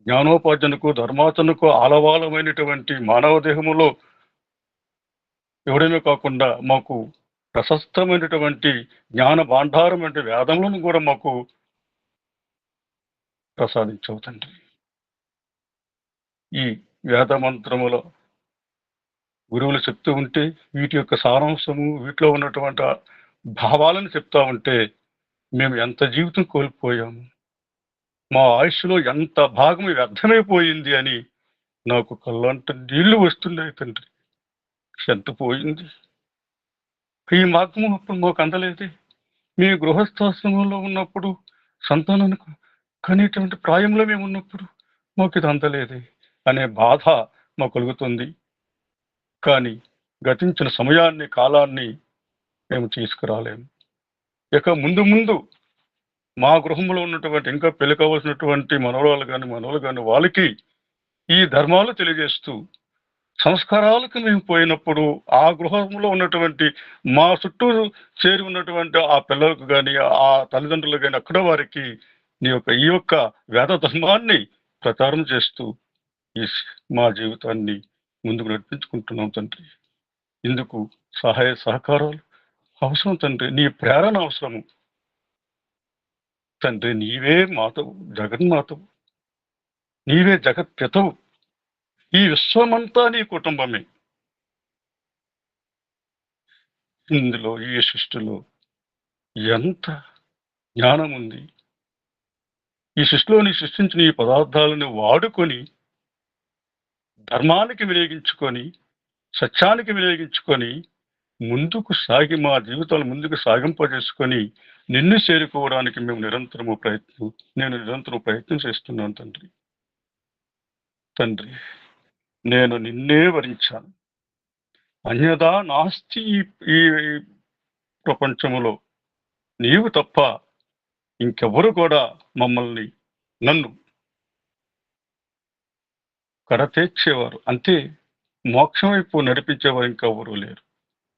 జ్ఞానోపార్జనకు, ధర్మాచరణకు ఆలవాలమైనటువంటి మానవ దేహములో ఎవడమే కాకుండా మాకు ప్రశస్తమైనటువంటి జ్ఞాన భాండారం అంటే వేదములను కూడా మాకు ప్రసాదించవు తండ్రి. ఈ వేద మంత్రములో గురువులు చెప్తూ ఉంటే వీటి యొక్క సారాంశము, వీటిలో ఉన్నటువంటి భావాలను చెప్తా ఉంటే మేము ఎంత జీవితం కోల్పోయాము, మా ఆయుష్లో ఎంత భాగం వ్యర్థమైపోయింది అని నాకు కళ్ళంట నీళ్లు వస్తున్నాయి తండ్రి. ఎంత పోయింది ఈ మార్గము. అప్పుడు మాకు అందలేదే. మీ గృహస్థాశ్రమంలో ఉన్నప్పుడు, సంతానానికి కనేటువంటి ప్రాయంలో మేము ఉన్నప్పుడు మాకు ఇది అందలేదే అనే బాధ మాకు కలుగుతుంది. కానీ గతించిన సమయాన్ని, కాలాన్ని మేము తీసుకురాలేము. ఇక ముందు మా గృహంలో ఉన్నటువంటి ఇంకా పెళ్లి కావాల్సినటువంటి మనవలు కానీ వాళ్ళకి ఈ ధర్మాలు తెలియజేస్తూ సంస్కారాలకు మేము పోయినప్పుడు ఆ గృహంలో ఉన్నటువంటి మా చుట్టూ చేరి ఉన్నటువంటి ఆ పిల్లలకు కానీ, ఆ తల్లిదండ్రులకు కానీ అక్కడ వారికి ఈ యొక్క వేద ధర్మాన్ని ప్రచారం చేస్తూ మా జీవితాన్ని ముందుకు నడిపించుకుంటున్నాం తండ్రి. ఇందుకు సహాయ సహకారాలు అవసరం తండ్రి. నీ ప్రేరణ అవసరము తండ్రి. నీవే మాతవు, జగన్మాతవు, నీవే జగత్పితవు. ఈ విశ్వమంతా నీ కుటుంబమే. ఇందులో ఈ సృష్టిలో ఎంత జ్ఞానం ఉంది. ఈ సృష్టిలోని సృష్టించిన ఈ పదార్థాలను వాడుకొని ధర్మానికి వినియోగించుకొని, సత్యానికి వినియోగించుకొని ముందుకు సాగి మా జీవితాలు ముందుకు సాగింపజేసుకొని నిన్ను చేరుకోవడానికి నేను నిరంతరం ప్రయత్నం చేస్తున్నాను తండ్రి. తండ్రి నేను నిన్నే వరించాను. అన్యదా నాస్తి ఈ ప్రపంచములో. నీవు తప్ప ఇంకెవరు కూడా నన్ను కడతేర్చేవారు, అంతే మోక్షం వైపు నడిపించేవారు ఇంకెవరూ లేరు.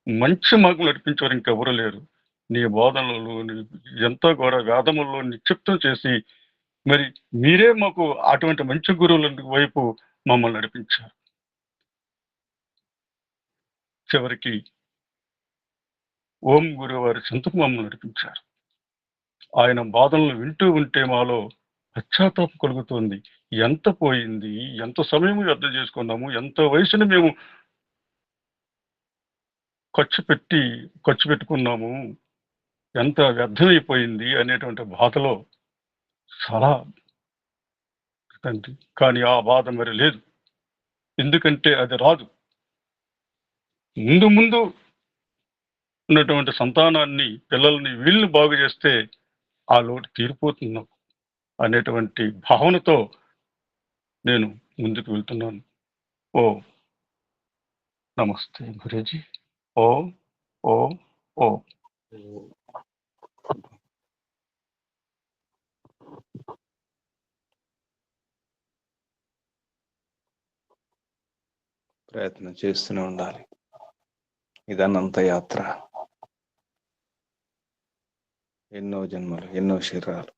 మంచి మార్గం నడిపించేవారు ఇంకెవరూ లేరు. నీ బోధనలు ఎంతో కూడా వేదముల్లో నిక్షిప్తం చేసి మరి మీరే మాకు అటువంటి మంచి గురువుల వైపు మమ్మల్ని నడిపించారు. చివరికి ఓం గురువు వారి చెంతకు మమ్మల్ని నడిపించారు. ఆయన బోధనలు వింటూ ఉంటే మాలో పశ్చాత్తాపం కలుగుతుంది. ఎంత పోయింది, ఎంత సమయం వ్యర్థం చేసుకున్నాము, ఎంత వయసుని మేము ఖర్చు పెట్టుకున్నాము, ఎంత వ్యర్థమైపోయింది అనేటువంటి బాధలో చాలా తండ్రి. కానీ ఆ బాధ మరి లేదు. ఎందుకంటే అది రాదు. ముందు ముందు ఉన్నటువంటి సంతానాన్ని, పిల్లల్ని, వీళ్ళని బాగు చేస్తే ఆ లోటు తీరిపోతున్నాం అనేటువంటి భావనతో నేను ముందుకు వెళ్తున్నాను. ఓ నమస్తే గురూజీ. ఓ ఓ ఓ ప్రయత్నం చేస్తూనే ఉండాలి. ఇదన్నంత యాత్ర, ఎన్నో జన్మలు, ఎన్నో శరీరాలు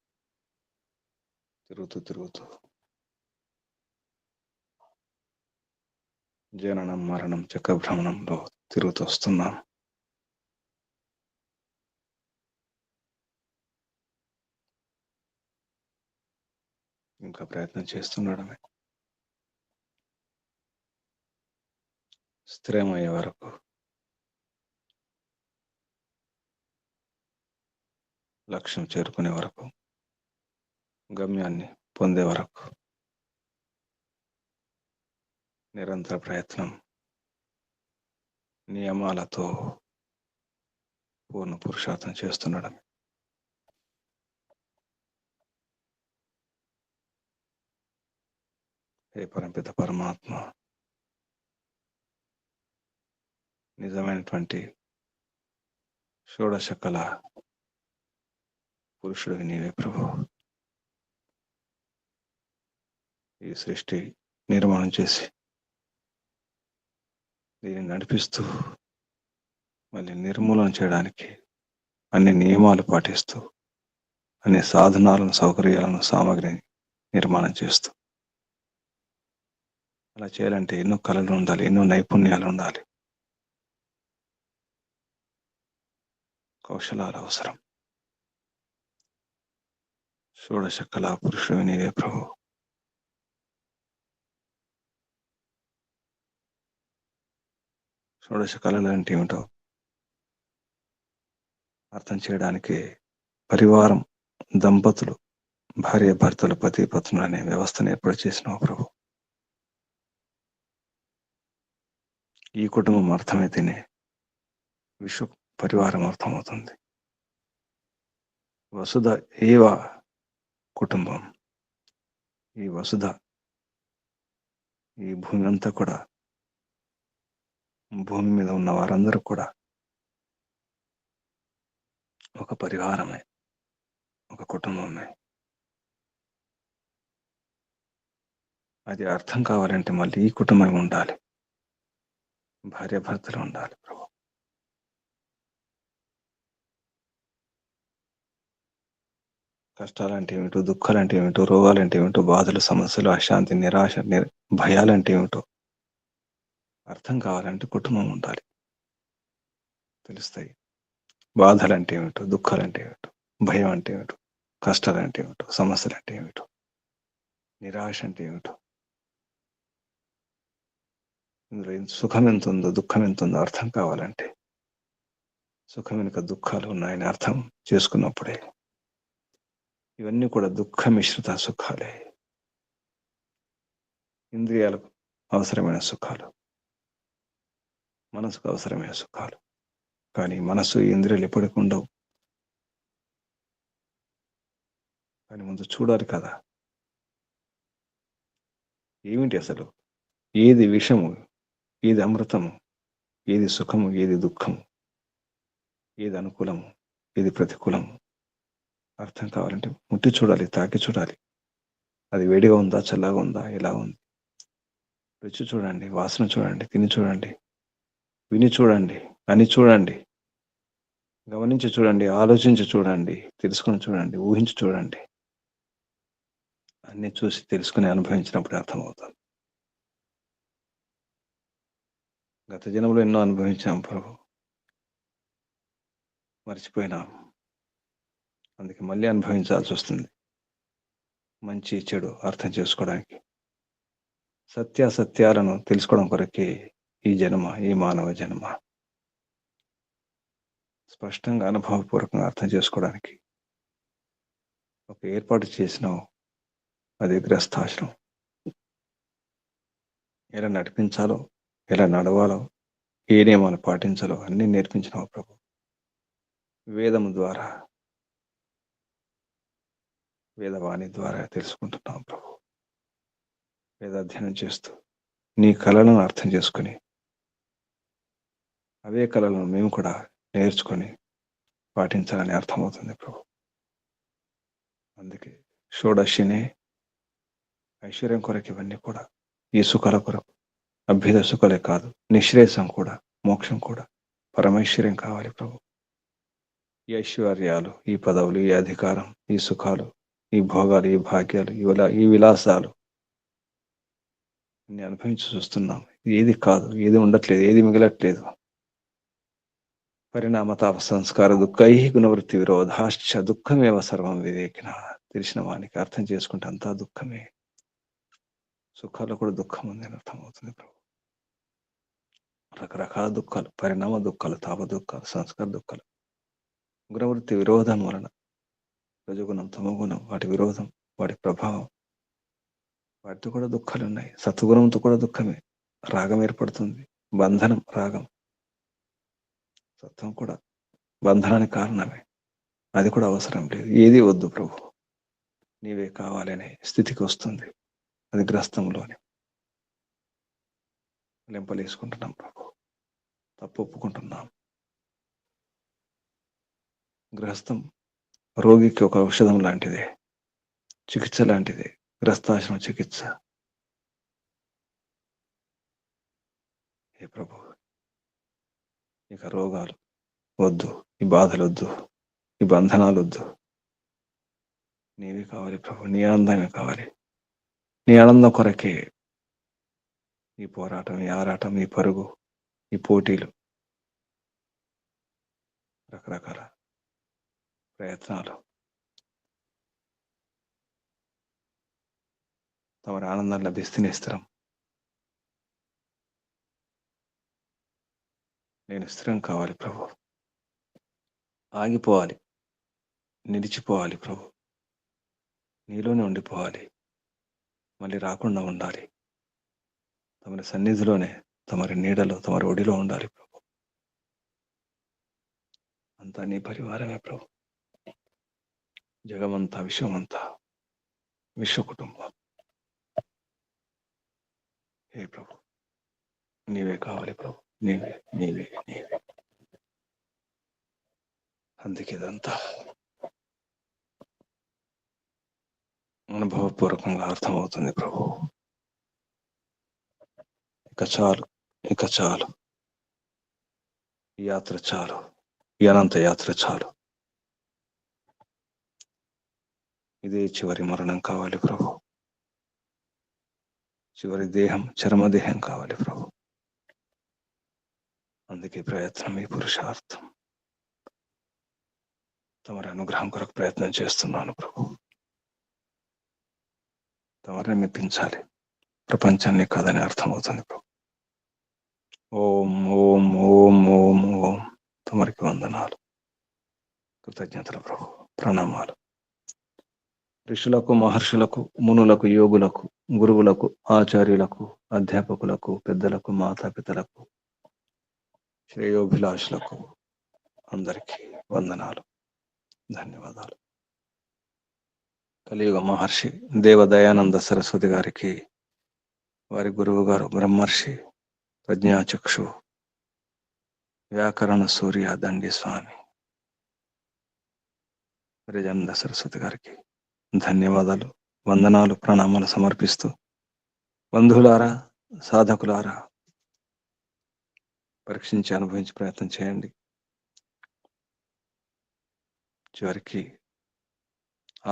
తిరుగుతూ జననం మరణం చక్రభ్రమణంలో తిరుగుతూ వస్తున్నాం. ఇంకా ప్రయత్నం చేస్తుండడమే. స్థిరమయ్యే వరకు, లక్ష్యం చేరుకునే వరకు, గమ్యాన్ని పొందే వరకు నిరంతర ప్రయత్నం, నియమాలతో పూర్ణ పురుషార్థం చేస్తుండడమే. హే పరమపిత పరమాత్మ, నిజమైనటువంటి షోడశ కళ పురుషుడివి నీవే ప్రభు. ఈ సృష్టి నిర్మాణం చేసి దీన్ని నడిపిస్తూ మళ్ళీ నిర్మూలన చేయడానికి అన్ని నియమాలు పాటిస్తూ, అన్ని సాధనాలను, సౌకర్యాలను, సామగ్రిని నిర్మాణం చేస్తూ, అలా చేయాలంటే ఎన్నో కళలు ఉండాలి, ఎన్నో నైపుణ్యాలు ఉండాలి, కౌశలాలు అవసరం. షోడశ కళా పురుషుడు నీవే ప్రభు. షోడశ కళలు అంటే ఏమిటో అర్థం చేయడానికి పరివారం, దంపతులు, భార్య భర్తలు, పతి పత్నులు అనే వ్యవస్థను ఏర్పాటు చేసినావు ప్రభు. ఈ కుటుంబం అర్థమైతేనే విశ్వ పరివారం అర్థమవుతుంది. వసుధ ఏవ కుటుంబం. ఈ వసుధ, ఈ భూమి అంతా కూడా, భూమి మీద ఉన్న వారందరూ కూడా ఒక పరివారమే, ఒక కుటుంబమే. అది అర్థం కావాలంటే మళ్ళీ ఈ కుటుంబం ఉండాలి, భార్య భర్తలు ఉండాలి ప్రభు. కష్టాలంటే ఏమిటో, దుఃఖాలంటే ఏమిటో, రోగాలంటే ఏమిటో, బాధలు, సమస్యలు, అశాంతి, నిరాశ, భయాలంటే ఏమిటో అర్థం కావాలంటే కుటుంబం ఉండాలి, తెలుస్తాయి. బాధలంటే ఏమిటో, దుఃఖాలంటే ఏమిటో, భయం అంటే ఏమిటో, కష్టాలంటే ఏమిటో, సమస్యలు అంటే ఏమిటో, నిరాశ అంటే ఏమిటో, ఇందులో సుఖం ఎంత ఉందో, దుఃఖం ఎంత ఉందో అర్థం కావాలంటే, సుఖం వెనుక దుఃఖాలు ఉన్నాయని అర్థం చేసుకున్నప్పుడే, ఇవన్నీ కూడా దుఃఖ మిశ్రిత సుఖాలే. ఇంద్రియాలకు అవసరమైన సుఖాలు, మనసుకు అవసరమైన సుఖాలు. కానీ మనసు, ఇంద్రియాలు ఎప్పటికి ఉండవు. కానీ ముందు చూడాలి కదా, ఏమిటి అసలు, ఏది విషము, ఏది అమృతము, ఏది సుఖము, ఏది దుఃఖము, ఏది అనుకూలము, ఏది ప్రతికూలము అర్థం కావాలంటే ముట్టి చూడాలి, తాకి చూడాలి. అది వేడిగా ఉందా, చల్లగా ఉందా, ఎలా ఉంది, రుచి చూడండి, వాసన చూడండి, తిని చూడండి, విని చూడండి, అని చూడండి, గమనించి చూడండి, ఆలోచించి చూడండి, తెలుసుకొని చూడండి, ఊహించి చూడండి. అన్ని చూసి తెలుసుకుని అనుభవించినప్పుడు అర్థమవుతుంది. గత జన్మలో ఎన్నో అనుభవించాం ప్రభు, మర్చిపోయినాం. అందుకే మళ్ళీ అనుభవించాల్సి వస్తుంది. మంచి చెడు అర్థం చేసుకోవడానికి, సత్యాసత్యాలను తెలుసుకోవడం కొరకే ఈ జన్మ, ఈ మానవ జన్మ. స్పష్టంగా అనుభవపూర్వకంగా అర్థం చేసుకోవడానికి ఒక ఏర్పాటు చేసినావు, అది గ్రస్తాశ్రమం. ఎలా నడిపించాలో, ఎలా నడవాలో, ఏ నియమాలు పాటించాలో అన్నీ నేర్పించినావు ప్రభు. వేదము ద్వారా, వేదవాణి ద్వారా తెలుసుకుంటున్నాం ప్రభు. వేదాధ్యయనం చేస్తూ నీ కళలను అర్థం చేసుకొని అవే కళలను మేము కూడా నేర్చుకొని పాటించాలని అర్థమవుతుంది ప్రభు. అందుకే షోడశినే ఐశ్వర్యం కొరకు ఇవన్నీ కూడా ఈ సుఖాల కొరకు, అభ్యుద సుఖాలే కాదు, నిశ్రేయసం కూడా, మోక్షం కూడా, పరమైశ్వర్యం కావాలి ప్రభు. ఈ ఐశ్వర్యాలు, ఈ పదవులు, ఈ అధికారం, ఈ సుఖాలు, ఈ భోగాలు, ఈ భాగ్యాలు, ఈ విలాసాలు అన్ని అనుభవించి చూస్తున్నాం. ఏది కాదు, ఏది ఉండట్లేదు, ఏది మిగలట్లేదు. పరిణామతాప సంస్కార దుఃఖై గుణవృత్తి విరోధాశ్చ దుఃఖమేవ సర్వం వివేకిన. తెలిసిన వానికి అర్థం చేసుకుంటే అంతా దుఃఖమే. సుఖాల్లో కూడా దుఃఖం ఉంది అని అర్థమవుతుంది ప్రభు. రకరకాల దుఃఖాలు, పరిణామ దుఃఖాలు, తాప దుఃఖాలు, సంస్కార దుఃఖాలు, గుణవృత్తి విరోధం వలన, రజగుణం, తమగుణం, వాటి విరోధం, వాటి ప్రభావం, వాటితో కూడా దుఃఖాలు ఉన్నాయి. సత్వగుణంతో కూడా దుఃఖమే. రాగం ఏర్పడుతుంది, బంధనం, రాగం. సత్వం కూడా బంధనానికి కారణమే. అది కూడా అవసరం లేదు. ఏది వద్దు ప్రభు, నీవే కావాలనే స్థితికి వస్తుంది. అది గ్రస్తంలోనే లెంపలేసుకుంటున్నాం ప్రభు. తప్పు ఒప్పుకుంటున్నాం. గ్రస్తం రోగికి ఒక ఔషధం లాంటిదే, చికిత్స లాంటిదే. గ్రస్తాశ్రమ చికిత్స. ఏ ప్రభు, ఇక రోగాలు వద్దు, ఈ బాధలు వద్దు, ఈ బంధనాలు వద్దు. నీవే కావాలి ప్రభు. నీ ఆనందమే కావాలి. నీ ఆనందం కొరకే ఈ పోరాటం, ఈ ఆరాటం, ఈ పరుగు, ఈ పోటీలు, రకరకాల ప్రయత్నాలు. తమరి ఆనందం లభిస్తేనే స్థిరం. నేను స్థిరం కావాలి ప్రభు. ఆగిపోవాలి, నిలిచిపోవాలి ప్రభు. నీలోనే ఉండిపోవాలి. మళ్ళీ రాకుండా ఉండాలి. తమరి సన్నిధిలోనే, తమరి నీడలో, తమరి ఒడిలో ఉండాలి ప్రభు. అంతా నీ పరివారమే ప్రభు. జగమంతా, విశ్వమంతా, విశ్వ కుటుంబం. హే ప్రభు, నీవే కావాలి ప్రభు. నీవే, నీవే, నీవే. అందుకే ఇదంతా అనుభవపూర్వకంగా అర్థమవుతుంది ప్రభు. ఇక చాలు, ఇక చాలు. ఈ యాత్ర చాలు, ఈ అనంత యాత్ర చాలు. ఇదే చివరి మరణం కావాలి ప్రభు. చివరి దేహం, చర్మదేహం కావాలి ప్రభు. అందుకే ప్రయత్నం, ఈ పురుషార్థం. తమరి అనుగ్రహం కొరకు ప్రయత్నం చేస్తున్నాను ప్రభు. తమరిని మెప్పించాలి. ప్రపంచాన్ని కాదని అర్థమవుతుంది ప్రభు. ఓం ఓం ఓం ఓం ఓం. తమరికి వందనాలు, కృతజ్ఞతలు ప్రభు, ప్రణామాలు. ఋషులకు, మహర్షులకు, మునులకు, యోగులకు, గురువులకు, ఆచార్యులకు, అధ్యాపకులకు, పెద్దలకు, మాతాపితలకు, శ్రేయోభిలాషులకు అందరికీ వందనాలు, ధన్యవాదాలు. కలియుగ మహర్షి దేవదయానంద సరస్వతి గారికి, వారి గురువు గారు బ్రహ్మర్షి ప్రజ్ఞాచక్షు వ్యాకరణ సూర్య దండి స్వామి బ్రజానంద సరస్వతి గారికి ధన్యవాదాలు, వందనాలు, ప్రణామాలు సమర్పిస్తూ, బంధువులారా, సాధకులారా, పరీక్షించి అనుభవించి ప్రయత్నం చేయండి. చివరికి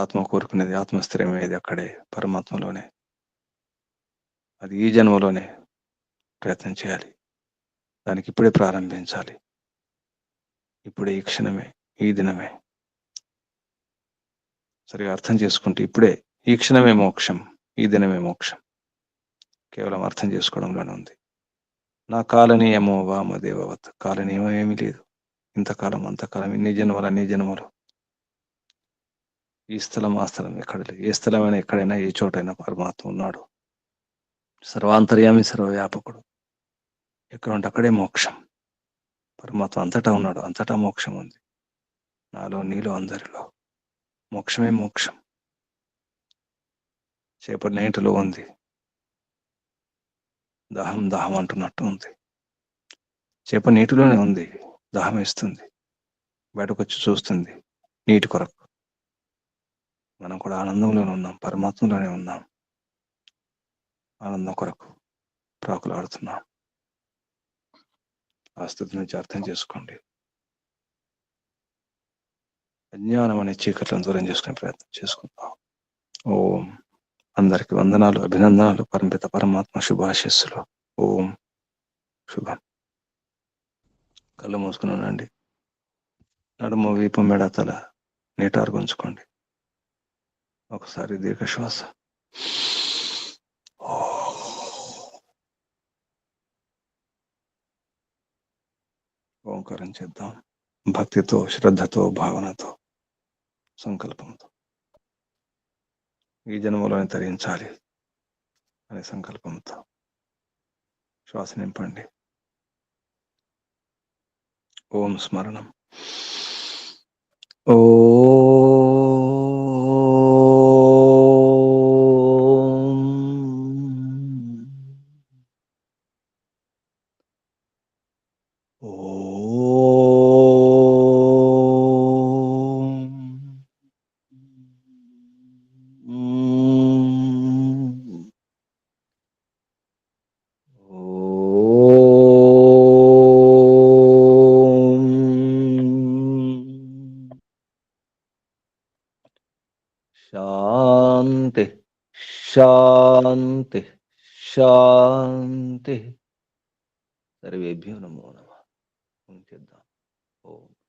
ఆత్మ కోరుకునేది, ఆత్మస్థిరమేది అక్కడే, పరమాత్మలోనే. అది ఈ జన్మలోనే ప్రయత్నం చేయాలి. దానికి ఇప్పుడే ప్రారంభించాలి. ఇప్పుడే, ఈ క్షణమే, ఈ దినమే. సరిగా అర్థం చేసుకుంటే ఇప్పుడే, ఈ క్షణమే మోక్షం, ఈ దినమే మోక్షం. కేవలం అర్థం చేసుకోవడంలోనే ఉంది. నా కాలనీయమో వామదేవవత్. కాలనీయమం ఏమీ లేదు. ఇంతకాలం, అంతకాలం, ఇన్ని జన్మలు, అన్ని జన్మలు ఈ స్థలం ఆ స్థలం ఎక్కడ లేదు. ఏ స్థలమైనా ఎక్కడైనా ఏ చోటైనా పరమాత్మ ఉన్నాడు. సర్వాంతర్యామి సర్వవ్యాపకుడు. ఎక్కడ ఉంటే అక్కడే మోక్షం. పరమాత్మ అంతటా ఉన్నాడు, అంతటా మోక్షం ఉంది. నాలో నీలో అందరిలో మోక్షమే మోక్షం. చేప నీటిలో ఉంది, దాహం దాహం అంటున్నట్టు ఉంది. చేప నీటిలోనే ఉంది, దాహం వేస్తుంది, బయటకు వచ్చి చూస్తుంది నీటి కొరకు. మనం కూడా ఆనందంలోనే ఉన్నాం, పరమాత్మలోనే ఉన్నాం. ఆనందం కొరకు ప్రాకులాడుతున్నాం. ఆ స్థితి నుంచి అర్థం చేసుకోండి. అజ్ఞానం అనే చీకట్లను దూరం చేసుకునే ప్రయత్నం చేసుకుందాం. ఓం. అందరికి వందనాలు, అభినందనాలు. పరమపిత పరమాత్మ శుభాశీస్సులు. ఓం. శుభం. కళ్ళు మూసుకుని ఉండండి. నడుము, వీపు, మెడ, తల నీటారు గుంచుకోండి. ఒకసారి దీర్ఘ శ్వాస. ఓంకారం చేద్దాం. భక్తితో, శ్రద్ధతో, భావనతో, సంకల్పంతో. ఈ జన్మలోనే తరించాలి అనే సంకల్పంతో శ్వాస నింపండి. ఓం స్మరణం. ఓ శాంతి శాంతి శాంతి. సర్వేభ్యో నమో నమః. చేద్దాం. ఓం.